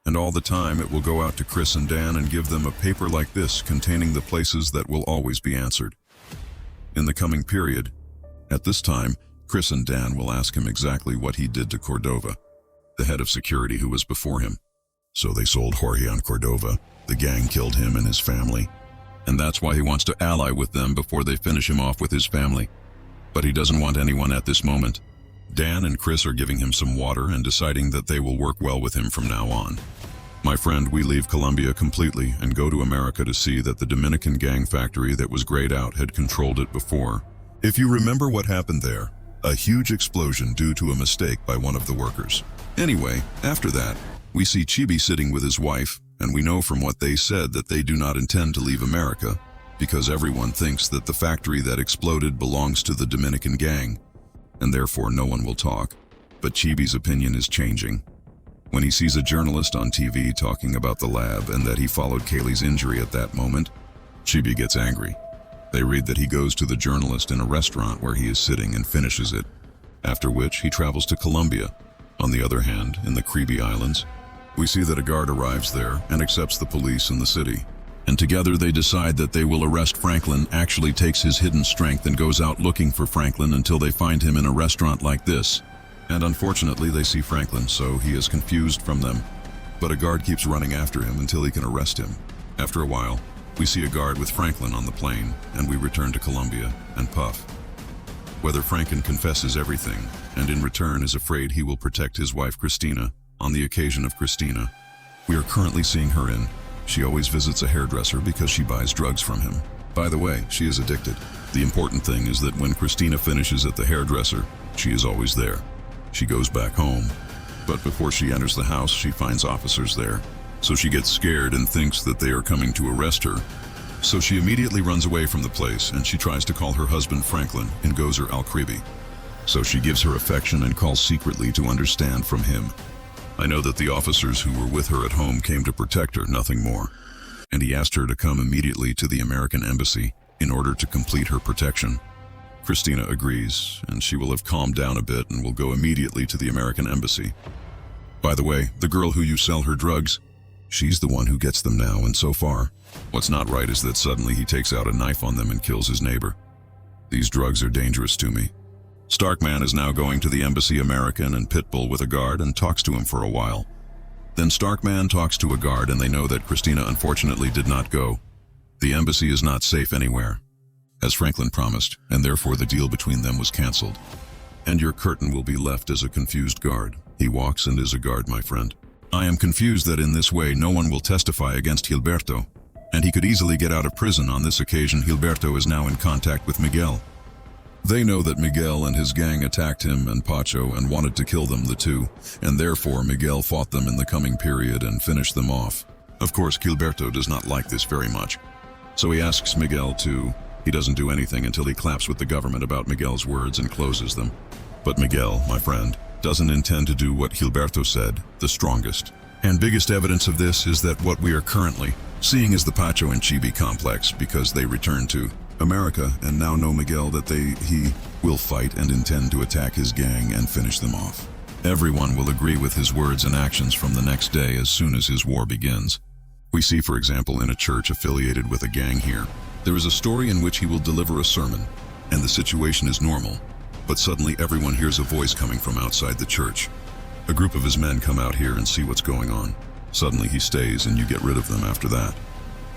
And all the time it will go out to Chris and Dan and give them a paper like this containing the places that will always be answered. In the coming period, at this time, Chris and Dan will ask him exactly what he did to Cordova, the head of security who was before him. So they sold Jorge on Cordova, the gang killed him and his family, and that's why he wants to ally with them before they finish him off with his family. But he doesn't want anyone at this moment. Dan and Chris are giving him some water and deciding that they will work well with him from now on. My friend, we leave Colombia completely and go to America to see that the Dominican gang factory that was grayed out had controlled it before. If you remember what happened there, a huge explosion due to a mistake by one of the workers. Anyway, after that, we see Chibi sitting with his wife, and we know from what they said that they do not intend to leave America, because everyone thinks that the factory that exploded belongs to the Dominican gang, and therefore no one will talk. But Chibi's opinion is changing. When he sees a journalist on TV talking about the lab and that he followed Kaylee's injury at that moment, Chibi gets angry. They read that he goes to the journalist in a restaurant where he is sitting and finishes it, after which he travels to Colombia. On the other hand, in the Caribe Islands, we see that a guard arrives there and accepts the police in the city. And together they decide that they will arrest Franklin, actually takes his hidden strength and goes out looking for Franklin until they find him in a restaurant like this. And unfortunately they see Franklin, so he is confused from them. But a guard keeps running after him until he can arrest him. After a while, we see a guard with Franklin on the plane, and we return to Colombia and Puff. Whether Franklin confesses everything, and in return is afraid he will protect his wife Christina on the occasion of Christina. We are currently seeing her in. She always visits a hairdresser because she buys drugs from him. By the way, she is addicted. The important thing is that when Christina finishes at the hairdresser, she is always there. She goes back home, but before she enters the house, she finds officers there. So she gets scared and thinks that they are coming to arrest her. So she immediately runs away from the place and she tries to call her husband Franklin in Gozer Al-Kribi. So she gives her affection and calls secretly to understand from him. I know that the officers who were with her at home came to protect her, nothing more. And he asked her to come immediately to the American embassy in order to complete her protection. Christina agrees, and she will have calmed down a bit and will go immediately to the American embassy. By the way, the girl who you sell her drugs, she's the one who gets them now, and so far, what's not right is that suddenly he takes out a knife on them and kills his neighbor. These drugs are dangerous to me. Starkman is now going to the embassy American and Pitbull with a guard and talks to him for a while. Then Starkman talks to a guard and they know that Christina unfortunately did not go. The embassy is not safe anywhere, as Franklin promised, and therefore the deal between them was cancelled. And your curtain will be left as a confused guard. He walks and is a guard, my friend. I am confused that in this way no one will testify against Gilberto, and he could easily get out of prison. On this occasion, Gilberto is now in contact with Miguel. They know that Miguel and his gang attacked him and Pacho and wanted to kill them, the two, and therefore Miguel fought them in the coming period and finished them off. Of course, Gilberto does not like this very much, so he asks Miguel to. He doesn't do anything until he claps with the government about Miguel's words and closes them. But Miguel, my friend, doesn't intend to do what Gilberto said, the strongest. And biggest evidence of this is that what we are currently seeing is the Pacho and Chibi complex, because they returned to America and now know Miguel that he will fight and intend to attack his gang and finish them off. Everyone will agree with his words and actions from the next day as soon as his war begins. We see, for example, in a church affiliated with a gang here, there is a story in which he will deliver a sermon, and the situation is normal, but suddenly everyone hears a voice coming from outside the church. A group of his men come out here and see what's going on. Suddenly he stays and you get rid of them after that.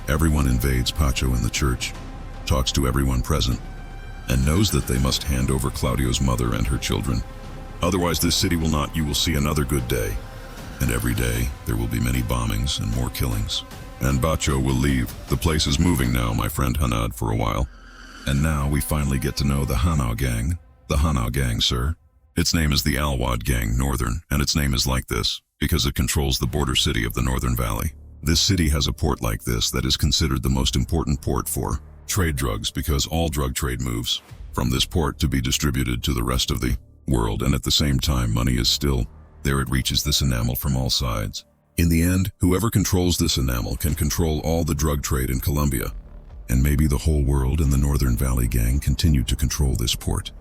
Everyone invades Pacho in the church, talks to everyone present, and knows that they must hand over Claudio's mother and her children. Otherwise this city will not, you will see another good day. And every day there will be many bombings and more killings. And Pacho will leave. The place is moving now, my friend Hanad, for a while. And now we finally get to know the Hanau gang. The Hanau gang, sir. Its name is the Alwad Gang Northern, and its name is like this because it controls the border city of the Northern Valley. This city has a port like this that is considered the most important port for trade drugs, because all drug trade moves from this port to be distributed to the rest of the world, and at the same time money is still there. It reaches this enamel from all sides. In the end, whoever controls this enamel can control all the drug trade in Colombia. and maybe the whole world in the Northern Valley gang continued to control this port.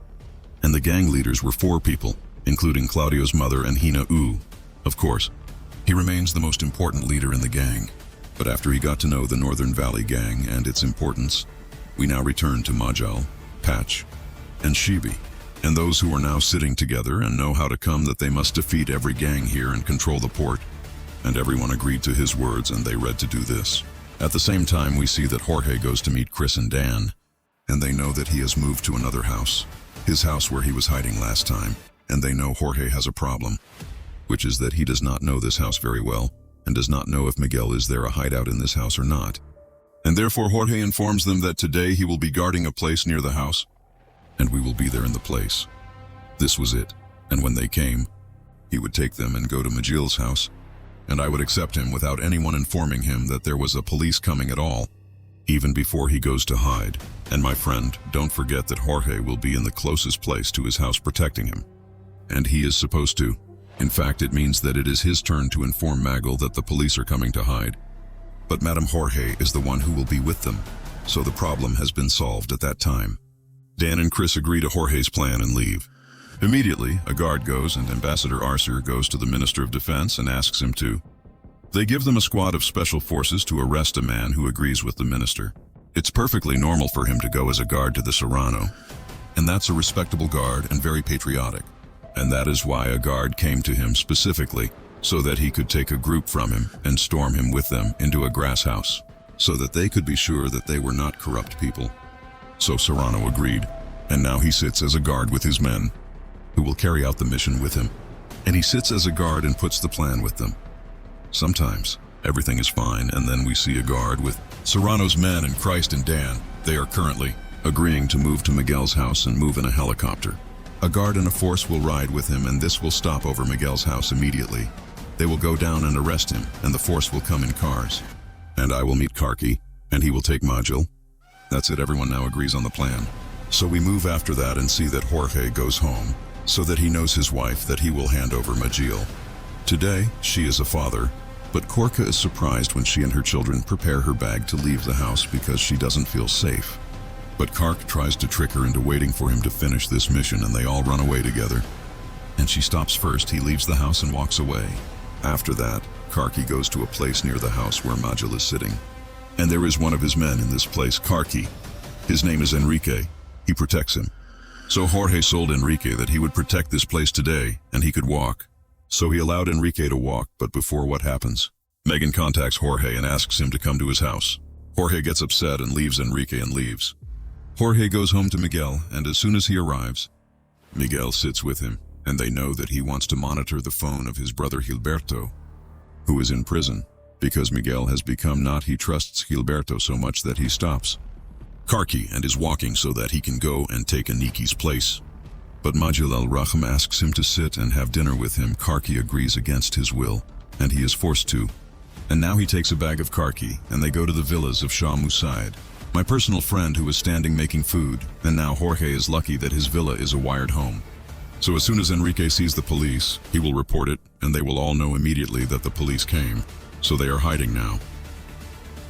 And the gang leaders were 4 people, including Claudio's mother and Hina U. Of course, he remains the most important leader in the gang. But after he got to know the Northern Valley gang and its importance, we now return to Majal, Patch, and Shibi, and those who are now sitting together and know how to come that they must defeat every gang here and control the port. And everyone agreed to his words and they read to do this. At the same time, we see that Jorge goes to meet Chris and Dan, and they know that he has moved to another house, his house where he was hiding last time, and they know Jorge has a problem, which is that he does not know this house very well, and does not know if Miguel is there a hideout in this house or not. And therefore Jorge informs them that today he will be guarding a place near the house, and we will be there in the place. This was it, and when they came, he would take them and go to Magil's house, and I would accept him without anyone informing him that there was a police coming at all, even before he goes to hide. And my friend, don't forget that Jorge will be in the closest place to his house protecting him. And he is supposed to. In fact, it means that it is his turn to inform Magal that the police are coming to hide. But Madame Jorge is the one who will be with them, so the problem has been solved at that time. Dan and Chris agree to Jorge's plan and leave. Immediately, a guard goes and Ambassador Arcer goes to the Minister of Defense and asks him to. They give them a squad of special forces to arrest a man who agrees with the minister. It's perfectly normal for him to go as a guard to the Serrano, and that's a respectable guard and very patriotic. And that is why a guard came to him specifically, so that he could take a group from him and storm him with them into a grass house, so that they could be sure that they were not corrupt people. So Serrano agreed, and now he sits as a guard with his men, who will carry out the mission with him. And he sits as a guard and puts the plan with them. Sometimes, everything is fine, and then we see a guard with Serrano's men and Christ and Dan. They are currently agreeing to move to Miguel's house and move in a helicopter. A guard and a force will ride with him, and this will stop over Miguel's house immediately. They will go down and arrest him, and the force will come in cars. And I will meet Karki, and he will take Majil. That's it, everyone now agrees on the plan. So we move after that and see that Jorge goes home, so that he knows his wife that he will hand over Majil. Today, she is a father, but Korka is surprised when she and her children prepare her bag to leave the house because she doesn't feel safe. But Kark tries to trick her into waiting for him to finish this mission, and they all run away together. And she stops first. He leaves the house and walks away. After that, Karki goes to a place near the house where Majil is sitting. And there is one of his men in this place, Karki. His name is Enrique. He protects him. So Jorge sold Enrique that he would protect this place today, and he could walk. So he allowed Enrique to walk, but before what happens? Megan contacts Jorge and asks him to come to his house. Jorge gets upset and leaves Enrique and leaves. Jorge goes home to Miguel, and as soon as he arrives, Miguel sits with him, and they know that he wants to monitor the phone of his brother Gilberto, who is in prison, because Miguel has become he trusts Gilberto so much that he stops Karki and is walking so that he can go and take Aniki's place. But Majil al-Raham asks him to sit and have dinner with him. Karki agrees against his will, and he is forced to. And now he takes a bag of Karki, and they go to the villas of Shah Musaid, my personal friend who is standing making food, and now Jorge is lucky that his villa is a wired home. So as soon as Enrique sees the police, he will report it, and they will all know immediately that the police came, so they are hiding now.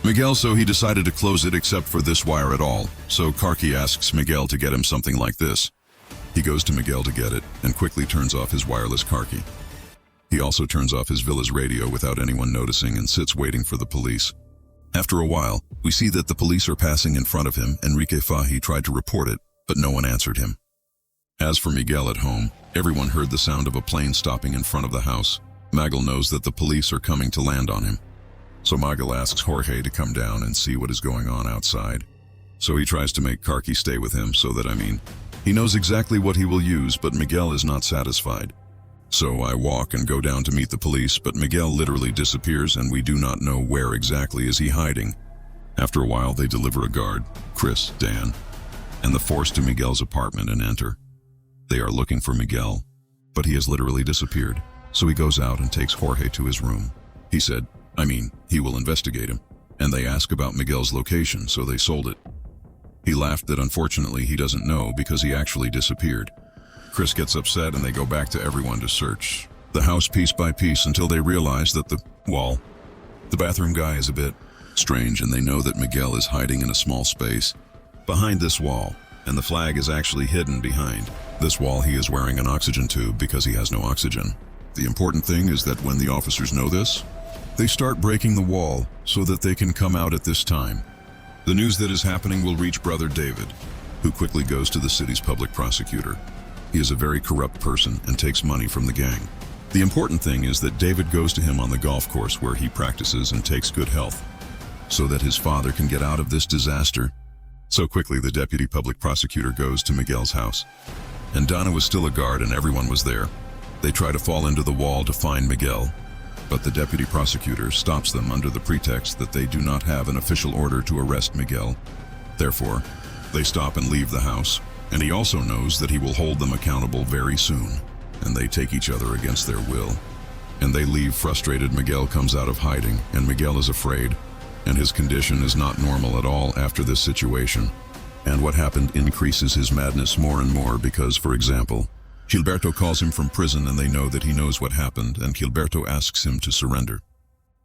Miguel, so he decided to close it except for this wire at all, so Karki asks Miguel to get him something like this. He goes to Miguel to get it, and quickly turns off his wireless Karki. He also turns off his villa's radio without anyone noticing and sits waiting for the police. After a while, we see that the police are passing in front of him. Enrique Fahy tried to report it, but no one answered him. As for Miguel at home, everyone heard the sound of a plane stopping in front of the house. Magal knows that the police are coming to land on him. So Magal asks Jorge to come down and see what is going on outside. So he tries to make Karki stay with him so that, he knows exactly what he will use, but Miguel is not satisfied. So I walk and go down to meet the police, but Miguel literally disappears and we do not know where exactly is he hiding. After a while, they deliver a guard, Chris, Dan, and the force to Miguel's apartment and enter. They are looking for Miguel, but he has literally disappeared. So he goes out and takes Jorge to his room. He said, he will investigate him. And they ask about Miguel's location, so they sold it. He laughed that unfortunately he doesn't know because he actually disappeared. Chris gets upset and they go back to everyone to search the house piece by piece until they realize that the bathroom guy is a bit Strange, and they know that Miguel is hiding in a small space behind this wall, and the flag is actually hidden behind this wall. He is wearing an oxygen tube because he has no oxygen. The important thing is that when the officers know this, they start breaking the wall so that they can come out at this time. The news that is happening will reach Brother David, who quickly goes to the city's public prosecutor. He is a very corrupt person and takes money from the gang. The important thing is that David goes to him on the golf course where he practices and takes good health, so that his father can get out of this disaster. So quickly the deputy public prosecutor goes to Miguel's house. And Donna was still a guard and everyone was there. They try to fall into the wall to find Miguel, but the deputy prosecutor stops them under the pretext that they do not have an official order to arrest Miguel. Therefore, they stop and leave the house, and he also knows that he will hold them accountable very soon, and they take each other against their will. And they leave frustrated. Miguel comes out of hiding, and Miguel is afraid, and his condition is not normal at all after this situation. And what happened increases his madness more and more because, for example, Gilberto calls him from prison and they know that he knows what happened, and Gilberto asks him to surrender.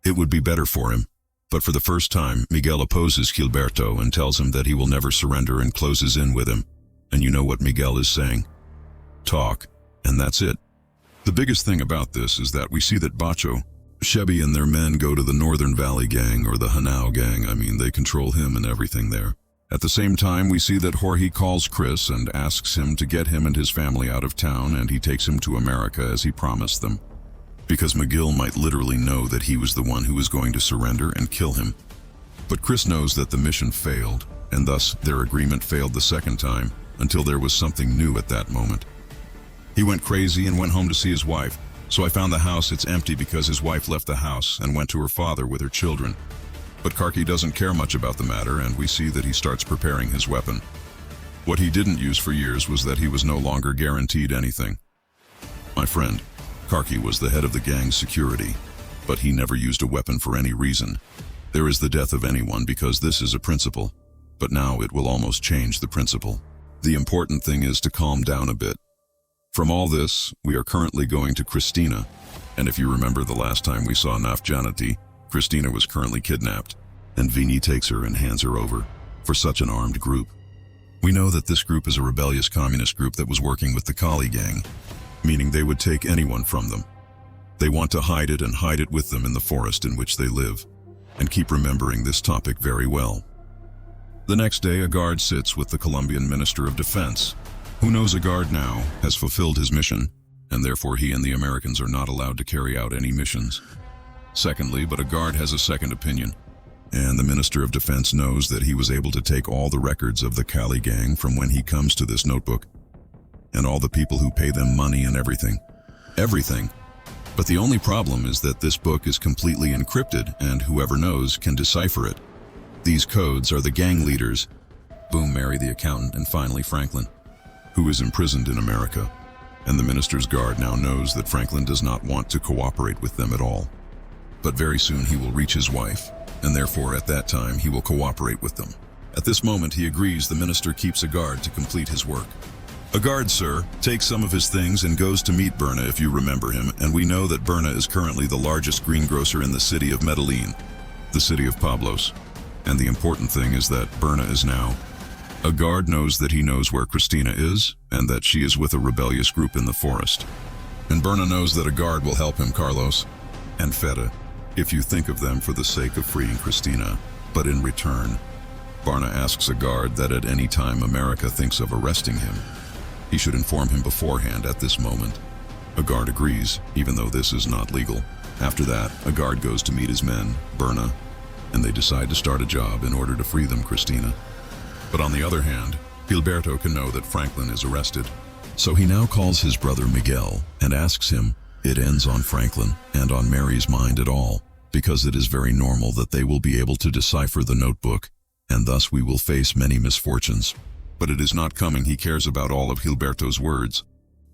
It would be better for him, but for the first time, Miguel opposes Gilberto and tells him that he will never surrender and closes in with him. And you know what Miguel is saying? Talk, and that's it. The biggest thing about this is that we see that Bacho, Chevy and their men go to the Northern Valley gang, or the Hanau gang. They control him and everything there. At the same time, we see that Jorge calls Chris and asks him to get him and his family out of town, and he takes him to America as he promised them. Because Miguel might literally know that he was the one who was going to surrender and kill him. But Chris knows that the mission failed, and thus their agreement failed the second time, until there was something new at that moment. He went crazy and went home to see his wife. So I found the house, it's empty because his wife left the house and went to her father with her children. But Karki doesn't care much about the matter, and we see that he starts preparing his weapon. What he didn't use for years was that he was no longer guaranteed anything. My friend, Karki was the head of the gang's security, but he never used a weapon for any reason. There is the death of anyone because this is a principle, but now it will almost change the principle. The important thing is to calm down a bit. From all this, we are currently going to Christina, and if you remember the last time we saw Nafjanati, Christina was currently kidnapped, and Vini takes her and hands her over for such an armed group. We know that this group is a rebellious communist group that was working with the Cali gang, meaning they would take anyone from them. They want to hide it and hide it with them in the forest in which they live, and keep remembering this topic very well. The next day, a guard sits with the Colombian Minister of Defense, who knows a guard now has fulfilled his mission, and therefore he and the Americans are not allowed to carry out any missions. Secondly, but a guard has a second opinion, and the Minister of Defense knows that he was able to take all the records of the Cali gang from when he comes to this notebook, and all the people who pay them money and everything. Everything. But the only problem is that this book is completely encrypted, and whoever knows can decipher it. These codes are the gang leaders, Boom, Mary the accountant, and finally Franklin, who is imprisoned in America. And the minister's guard now knows that Franklin does not want to cooperate with them at all. But very soon he will reach his wife, and therefore at that time he will cooperate with them. At this moment he agrees. The minister keeps a guard to complete his work. A guard, sir, takes some of his things and goes to meet Berna, if you remember him, and we know that Berna is currently the largest greengrocer in the city of Medellin, the city of Pablos. And the important thing is that Berna is now. A guard knows that he knows where Christina is, and that she is with a rebellious group in the forest. And Berna knows that a guard will help him, Carlos and Feta, if you think of them for the sake of freeing Christina. But in return, Barna asks a guard that at any time America thinks of arresting him, he should inform him beforehand at this moment. A guard agrees, even though this is not legal. After that, a guard goes to meet his men, Berna, and they decide to start a job in order to free them, Christina. But on the other hand, Gilberto can know that Franklin is arrested. So he now calls his brother Miguel and asks him. It ends on Franklin and on Mary's mind at all, because it is very normal that they will be able to decipher the notebook, and thus we will face many misfortunes. But it is not coming. He cares about all of Gilberto's words.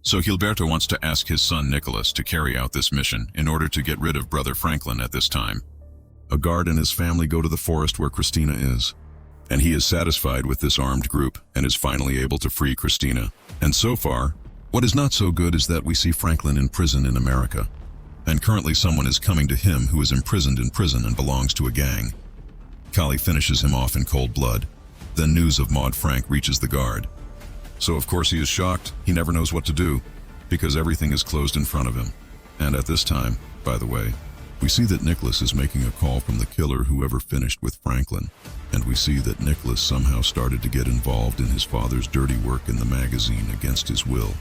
So Gilberto wants to ask his son Nicholas to carry out this mission in order to get rid of brother Franklin at this time. A guard and his family go to the forest where Christina is, and he is satisfied with this armed group and is finally able to free Christina. And so far, what is not so good is that we see Franklin in prison in America, and currently someone is coming to him who is imprisoned in prison and belongs to a gang. Cali finishes him off in cold blood. Then news of Maud Frank reaches the guard. So of course he is shocked. He never knows what to do, because everything is closed in front of him. And at this time, by the way, we see that Nicholas is making a call from the killer whoever finished with Franklin. And we see that Nicholas somehow started to get involved in his father's dirty work in the magazine against his will.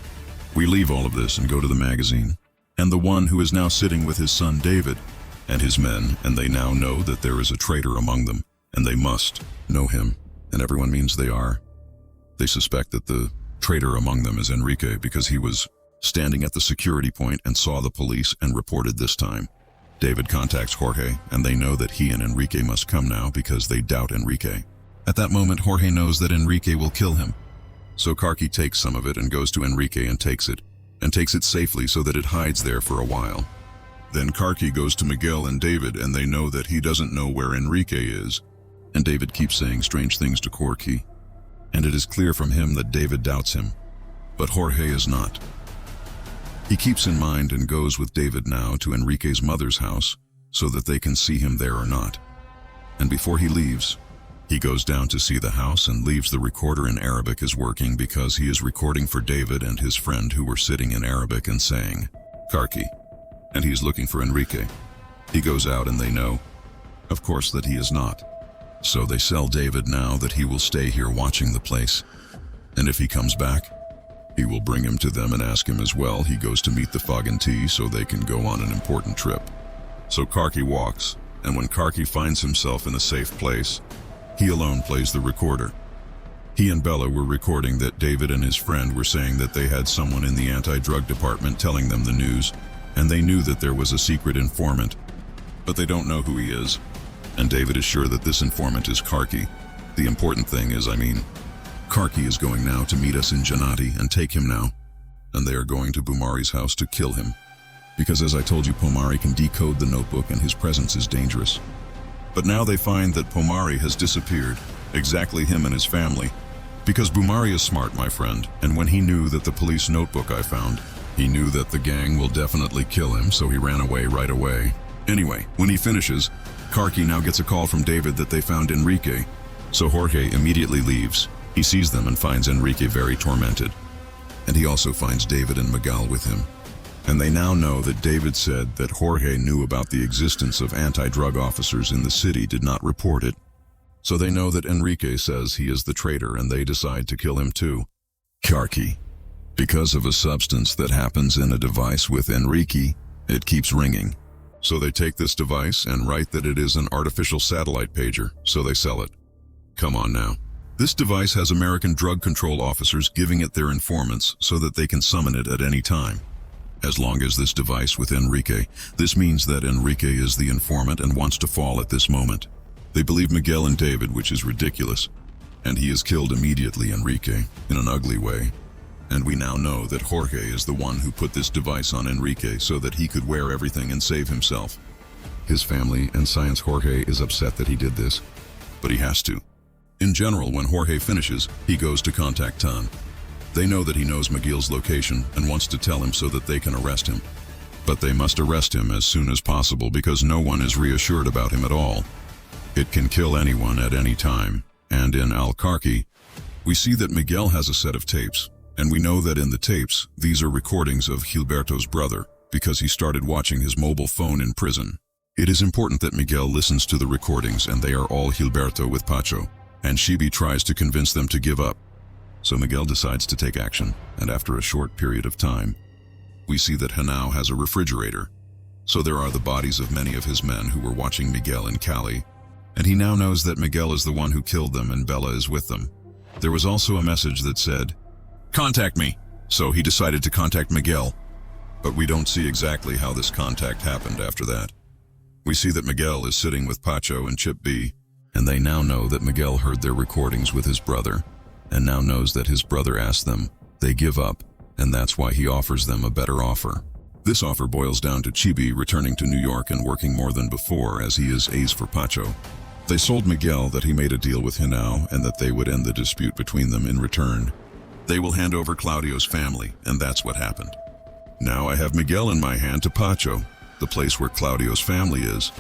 We leave all of this and go to the magazine, and the one who is now sitting with his son David and his men, and they now know that there is a traitor among them, and they must know him, and everyone means they are. They suspect that the traitor among them is Enrique because he was standing at the security point and saw the police and reported this time. David contacts Jorge, and they know that he and Enrique must come now because they doubt Enrique. At that moment, Jorge knows that Enrique will kill him. So Karki takes some of it and goes to Enrique and takes it safely so that it hides there for a while. Then Karki goes to Miguel and David, and they know that he doesn't know where Enrique is. And David keeps saying strange things to Karki, and it is clear from him that David doubts him. But Jorge is not. He keeps in mind and goes with David now to Enrique's mother's house so that they can see him there or not. And before he leaves, he goes down to see the house and leaves the recorder in Arabic is working because he is recording for David and his friend who were sitting in Arabic and saying, Karki, and he's looking for Enrique. He goes out and they know, of course, that he is not. So they sell David now that he will stay here watching the place. And if he comes back, he will bring him to them and ask him as well. He goes to meet the Fog and Tea so they can go on an important trip. So Karki walks, and when Karki finds himself in a safe place, he alone plays the recorder. He and Bella were recording that David and his friend were saying that they had someone in the anti-drug department telling them the news, and they knew that there was a secret informant, but they don't know who he is. And David is sure that this informant is Karki. The important thing is, Karki is going now to meet us in Janati and take him now, and they are going to Bumari's house to kill him. Because as I told you, Pomari can decode the notebook and his presence is dangerous. But now they find that Pomari has disappeared, exactly him and his family. Because Bumari is smart, my friend, and when he knew that the police notebook I found, he knew that the gang will definitely kill him, so he ran away right away. Anyway, when he finishes, Karki now gets a call from David that they found Enrique, so Jorge immediately leaves. He sees them and finds Enrique very tormented. And he also finds David and Miguel with him. And they now know that David said that Jorge knew about the existence of anti-drug officers in the city, did not report it. So they know that Enrique says he is the traitor and they decide to kill him too. Karki. Because of a substance that happens in a device with Enrique, it keeps ringing. So they take this device and write that it is an artificial satellite pager, so they sell it. Come on now. This device has American drug control officers giving it their informants so that they can summon it at any time. As long as this device with Enrique, this means that Enrique is the informant and wants to fall at this moment. They believe Miguel and David, which is ridiculous, and he is killed immediately, Enrique, in an ugly way. And we now know that Jorge is the one who put this device on Enrique so that he could wear everything and save himself. His family and Science Jorge is upset that he did this, but he has to. In general, when Jorge finishes, he goes to contact Tan. They know that he knows Miguel's location and wants to tell him so that they can arrest him. But they must arrest him as soon as possible because no one is reassured about him at all. It can kill anyone at any time. And in Alcarque, we see that Miguel has a set of tapes, and we know that in the tapes, these are recordings of Gilberto's brother because he started watching his mobile phone in prison. It is important that Miguel listens to the recordings, and they are all Gilberto with Pacho, and Shibi tries to convince them to give up. So Miguel decides to take action, and after a short period of time, we see that Hanao has a refrigerator. So there are the bodies of many of his men who were watching Miguel in Cali, and he now knows that Miguel is the one who killed them and Bella is with them. There was also a message that said, "Contact me." So he decided to contact Miguel, but we don't see exactly how this contact happened after that. We see that Miguel is sitting with Pacho and Chip B, and they now know that Miguel heard their recordings with his brother, and now knows that his brother asked them. They give up, and that's why he offers them a better offer. This offer boils down to Chibi returning to New York and working more than before as he is ace for Pacho. They sold Miguel that he made a deal with Hinao and that they would end the dispute between them in return. They will hand over Claudio's family, and that's what happened. Now I have Miguel in my hand to Pacho, the place where Claudio's family is,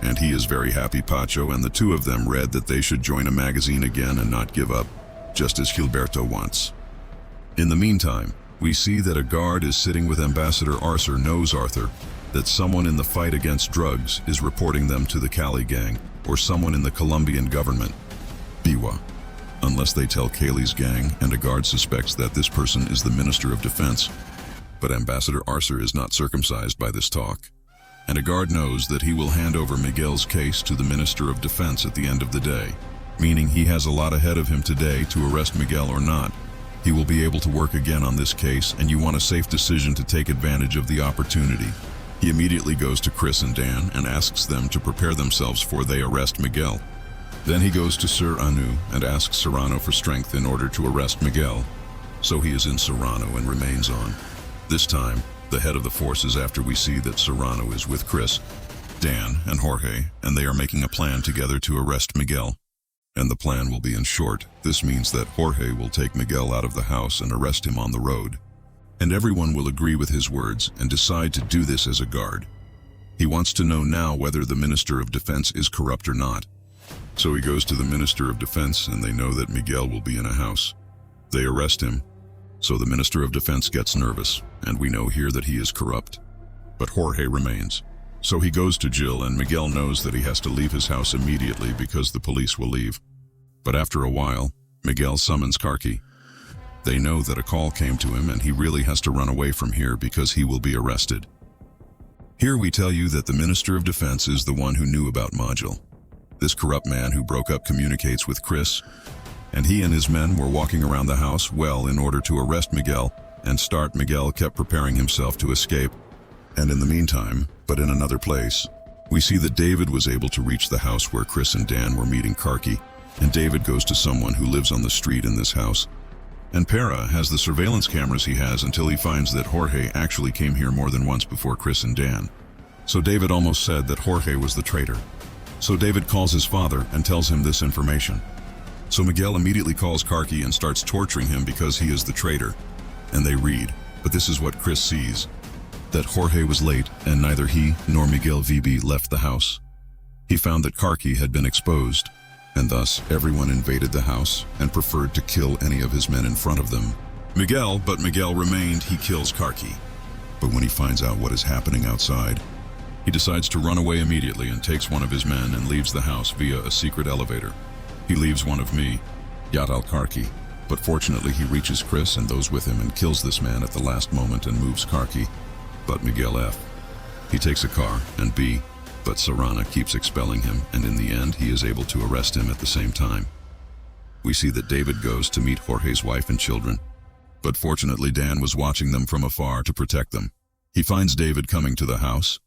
and he is very happy. Pacho and the two of them read that they should join a magazine again and not give up, just as Gilberto wants. In the meantime, we see that a guard is sitting with Ambassador Arthur. Knows Arthur that someone in the fight against drugs is reporting them to the Cali gang or someone in the Colombian government. Biwa. Unless they tell Cali's gang, and a guard suspects that this person is the Minister of Defense. But Ambassador Arthur is not circumcised by this talk. And a guard knows that he will hand over Miguel's case to the Minister of Defense at the end of the day, meaning he has a lot ahead of him today to arrest Miguel or not. He will be able to work again on this case, and you want a safe decision to take advantage of the opportunity. He immediately goes to Chris and Dan and asks them to prepare themselves for they arrest Miguel. Then he goes to Sir Anu and asks Serrano for strength in order to arrest Miguel. So he is in Serrano and remains on. This time, the head of the force is after we see that Serrano is with Chris, Dan, and Jorge, and they are making a plan together to arrest Miguel. And the plan will be in short. This means that Jorge will take Miguel out of the house and arrest him on the road. And everyone will agree with his words and decide to do this as a guard. He wants to know now whether the Minister of Defense is corrupt or not. So he goes to the Minister of Defense, and they know that Miguel will be in a house. They arrest him. So the Minister of Defense gets nervous, and we know here that he is corrupt. But Jorge remains. So he goes to Jill, and Miguel knows that he has to leave his house immediately because the police will leave. But after a while, Miguel summons Karki. They know that a call came to him, and he really has to run away from here because he will be arrested. Here we tell you that the Minister of Defense is the one who knew about Module. This corrupt man who broke up communicates with Chris, and he and his men were walking around the house in order to arrest Miguel and start. Miguel kept preparing himself to escape, and in the meantime, but in another place, we see that David was able to reach the house where Chris and Dan were meeting Karki, and David goes to someone who lives on the street in this house. And Para has the surveillance cameras he has until he finds that Jorge actually came here more than once before Chris and Dan. So David almost said that Jorge was the traitor. So David calls his father and tells him this information. So Miguel immediately calls Karki and starts torturing him because he is the traitor. And they read, but this is what Chris sees, that Jorge was late and neither he nor Miguel VB left the house. He found that Karki had been exposed, and thus everyone invaded the house and preferred to kill any of his men in front of them. But Miguel remained. He kills Karki. But when he finds out what is happening outside, he decides to run away immediately and takes one of his men and leaves the house via a secret elevator. He leaves one of me, Yat al-Karki, but fortunately he reaches Chris and those with him and kills this man at the last moment and moves Karki, but Miguel F. He takes a car and B, but Serrana keeps expelling him, and in the end he is able to arrest him at the same time. We see that David goes to meet Jorge's wife and children, but fortunately Dan was watching them from afar to protect them. He finds David coming to the house,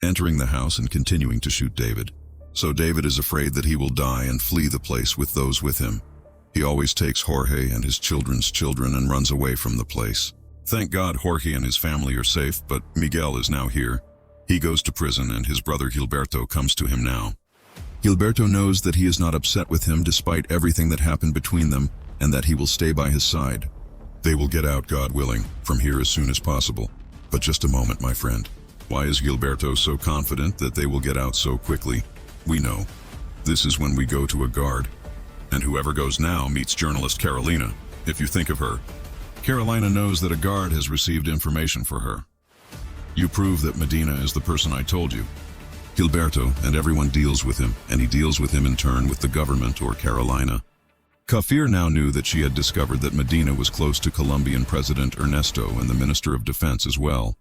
entering the house and continuing to shoot David. So David is afraid that he will die and flee the place with those with him. He always takes Jorge and his children's children and runs away from the place. Thank God Jorge and his family are safe, but Miguel is now here. He goes to prison and his brother Gilberto comes to him now. Gilberto knows that he is not upset with him despite everything that happened between them and that he will stay by his side. They will get out, God willing, from here as soon as possible. But just a moment, my friend. Why is Gilberto so confident that they will get out so quickly? We know. This is when we go to a guard. And whoever goes now meets journalist Carolina. If you think of her, Carolina knows that a guard has received information for her. You prove that Medina is the person I told you. Gilberto and everyone deals with him, and he deals with him in turn with the government or Carolina. Kafir now knew that she had discovered that Medina was close to Colombian President Ernesto and the Minister of Defense as well.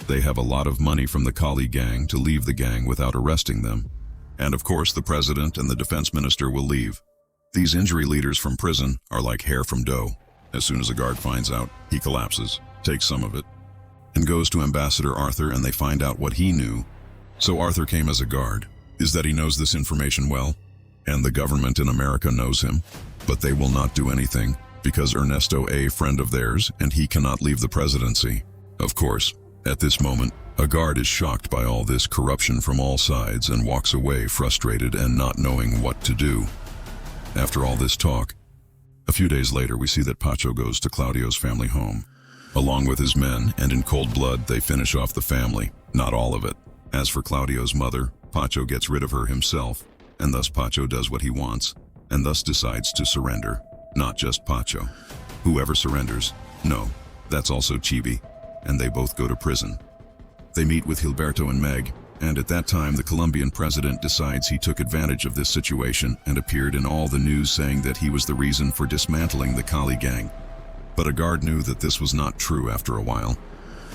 They have a lot of money from the Cali gang to leave the gang without arresting them. And of course the president and the defense minister will leave. These injury leaders from prison are like hair from dough. As soon as a guard finds out, he collapses, takes some of it, and goes to Ambassador Arthur, and they find out what he knew. So Arthur came as a guard. Is that he knows this information well? And the government in America knows him. But they will not do anything because Ernesto a friend of theirs and he cannot leave the presidency. Of course, at this moment, a guard is shocked by all this corruption from all sides and walks away frustrated and not knowing what to do. After all this talk, a few days later we see that Pacho goes to Claudio's family home. Along with his men, and in cold blood they finish off the family, not all of it. As for Claudio's mother, Pacho gets rid of her himself, and thus Pacho does what he wants, and thus decides to surrender. Not just Pacho. Whoever surrenders. No, that's also Chibi, and they both go to prison. They meet with Gilberto and Meg, and at that time the Colombian president decides he took advantage of this situation and appeared in all the news saying that he was the reason for dismantling the Cali gang. But a guard knew that this was not true after a while.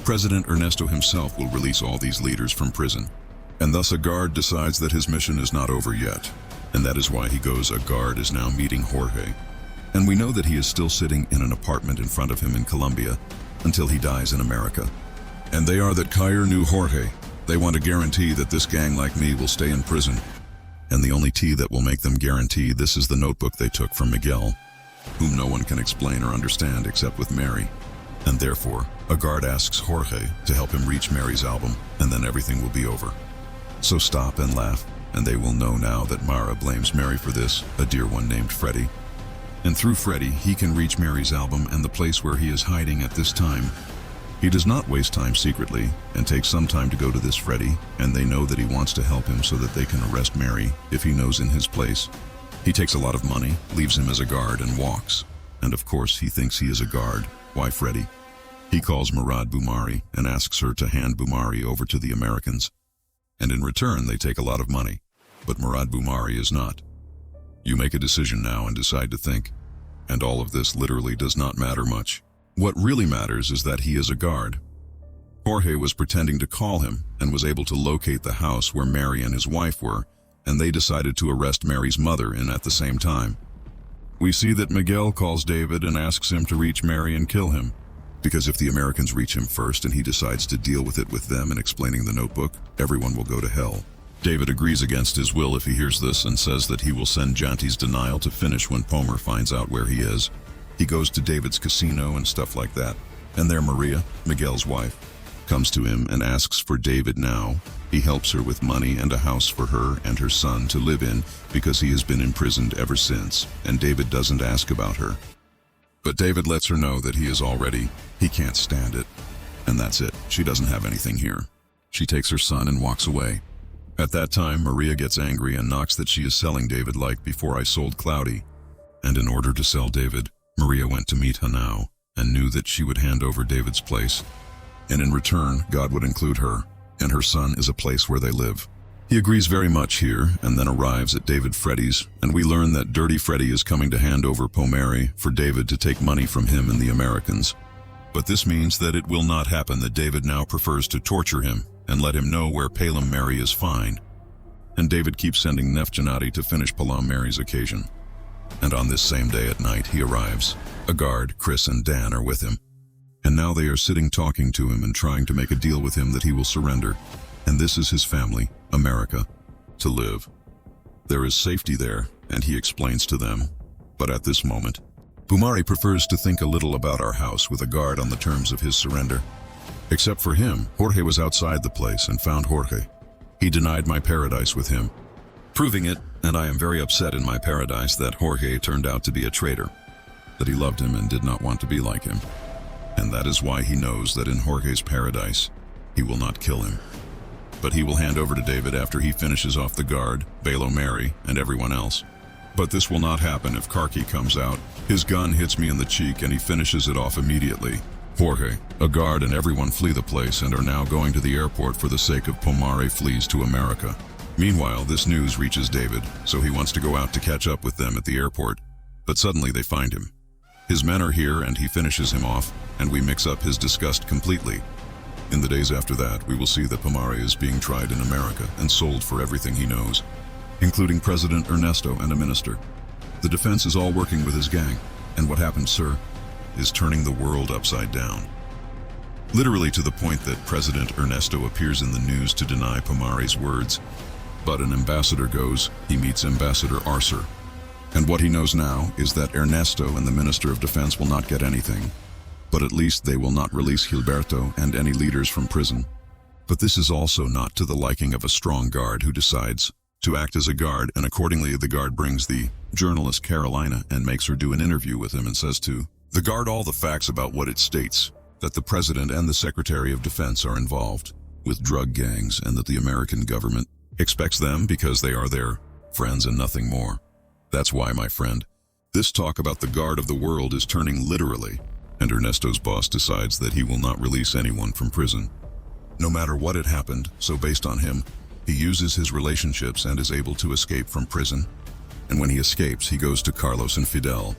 President Ernesto himself will release all these leaders from prison, and thus a guard decides that his mission is not over yet, and that is why he goes. A guard is now meeting Jorge, and we know that he is still sitting in an apartment in front of him in Colombia until he dies in America. And they are that Cayer knew Jorge. They want to guarantee that this gang like me will stay in prison, and the only T that will make them guarantee this is the notebook they took from Miguel, whom no one can explain or understand except with Mary. And therefore, a guard asks Jorge to help him reach Mary's album, and then everything will be over. So stop and laugh, and they will know now that Mara blames Mary for this, a dear one named Freddy. And through Freddy, he can reach Mary's album and the place where he is hiding at this time. He does not waste time secretly, and takes some time to go to this Freddy, and they know that he wants to help him so that they can arrest Mary if he knows in his place. He takes a lot of money, leaves him as a guard, and walks. And of course he thinks he is a guard. Why Freddy? He calls Murad Boumari and asks her to hand Boumari over to the Americans. And in return they take a lot of money. But Murad Boumari is not. You make a decision now and decide to think. And all of this literally does not matter much. What really matters is that he is a guard. Jorge was pretending to call him and was able to locate the house where Mary and his wife were, and they decided to arrest Mary's mother in at the same time. We see that Miguel calls David and asks him to reach Mary and kill him, because if the Americans reach him first and he decides to deal with it with them in explaining the notebook, everyone will go to hell. David agrees against his will if he hears this and says that he will send Janti's denial to finish when Pomer finds out where he is. He goes to David's casino and stuff like that, and there Maria, Miguel's wife, comes to him and asks for David now. He helps her with money and a house for her and her son to live in because he has been imprisoned ever since, and David doesn't ask about her. But David lets her know that he can't stand it. And that's it. She doesn't have anything here. She takes her son and walks away. At that time, Maria gets angry and knocks that she is selling David like before I sold Cloudy. And in order to sell David, Maria went to meet Hanau and knew that she would hand over David's place. And in return, God would include her, and her son is a place where they live. He agrees very much here, and then arrives at David Freddy's, and we learn that Dirty Freddy is coming to hand over Pomeri for David to take money from him and the Americans. But this means that it will not happen, that David now prefers to torture him and let him know where Palom Mary is fine. And David keeps sending Nefjanati to finish Palom Mary's occasion. And on this same day at night he arrives. A guard, Chris and Dan, are with him. And now they are sitting talking to him and trying to make a deal with him that he will surrender. And this is his family, America, to live. There is safety there, and he explains to them. But at this moment, Boumari prefers to think a little about our house with a guard on the terms of his surrender. Except for him, Jorge was outside the place and found Jorge. He denied my paradise with him, proving it, and I am very upset in my paradise that Jorge turned out to be a traitor, that he loved him and did not want to be like him. And that is why he knows that in Jorge's paradise, he will not kill him. But he will hand over to David after he finishes off the guard, Balo Mary, and everyone else. But this will not happen if Karki comes out. His gun hits me in the cheek and he finishes it off immediately. Jorge, a guard, and everyone flee the place and are now going to the airport for the sake of Pomare flees to America. Meanwhile, this news reaches David, so he wants to go out to catch up with them at the airport. But suddenly they find him. His men are here and he finishes him off, and we mix up his disgust completely. In the days after that, we will see that Pomare is being tried in America and sold for everything he knows, including President Ernesto and a minister. The defense is all working with his gang, and what happens, sir, is turning the world upside down. Literally to the point that President Ernesto appears in the news to deny Pomare's words. But an ambassador goes, he meets Ambassador Arcer. And what he knows now is that Ernesto and the Minister of Defense will not get anything. But at least they will not release Gilberto and any leaders from prison. But this is also not to the liking of a strong guard who decides to act as a guard, and accordingly the guard brings the journalist Carolina and makes her do an interview with him and says to the guard all the facts about what it states, that the President and the Secretary of Defense are involved with drug gangs and that the American government Expects them because they are their friends and nothing more. That's why, my friend, this talk about the guard of the world is turning literally, and Ernesto's boss decides that he will not release anyone from prison, no matter what had happened. So based on him, he uses his relationships and is able to escape from prison. And when he escapes, he goes to Carlos and Fidel,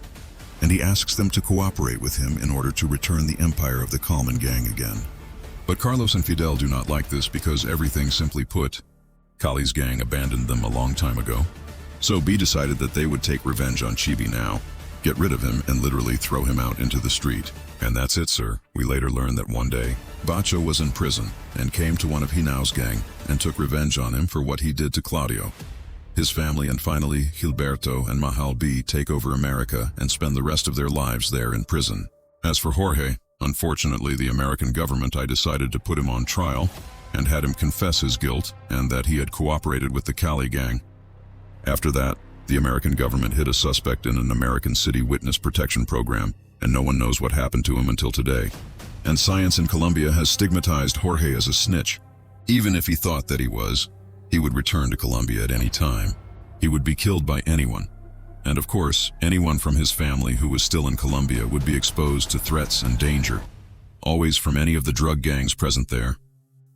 and he asks them to cooperate with him in order to return the empire of the Kalman gang again. But Carlos and Fidel do not like this because everything, simply put, Cali's gang abandoned them a long time ago. So B decided that they would take revenge on Chibi now, get rid of him and literally throw him out into the street. And that's it, sir. We later learned that one day, Bacho was in prison and came to one of Hinao's gang and took revenge on him for what he did to Claudio, his family, and finally Gilberto and Mahal B take over America and spend the rest of their lives there in prison. As for Jorge, unfortunately the American government decided to put him on trial and had him confess his guilt and that he had cooperated with the Cali gang. After that, the American government hid a suspect in an American city witness protection program, and no one knows what happened to him until today. And science in Colombia has stigmatized Jorge as a snitch. Even if he thought that he would return to Colombia at any time. He would be killed by anyone. And of course, anyone from his family who was still in Colombia would be exposed to threats and danger, always from any of the drug gangs present there.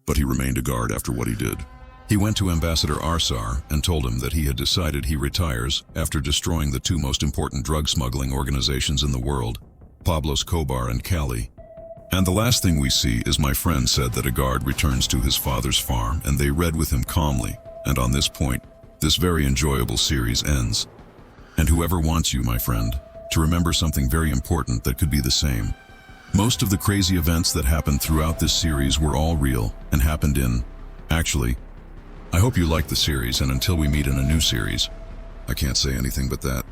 But he remained a guard after what he did. He went to Ambassador Arsar and told him that he had decided he retires after destroying the two most important drug smuggling organizations in the world, Pablo Escobar and Cali. And the last thing we see is my friend said that a guard returns to his father's farm and they read with him calmly, and on this point, this very enjoyable series ends. And whoever wants you, my friend, to remember something very important that could be the same. Most of the crazy events that happened throughout this series were all real and happened actually, I hope you liked the series, and until we meet in a new series, I can't say anything but that.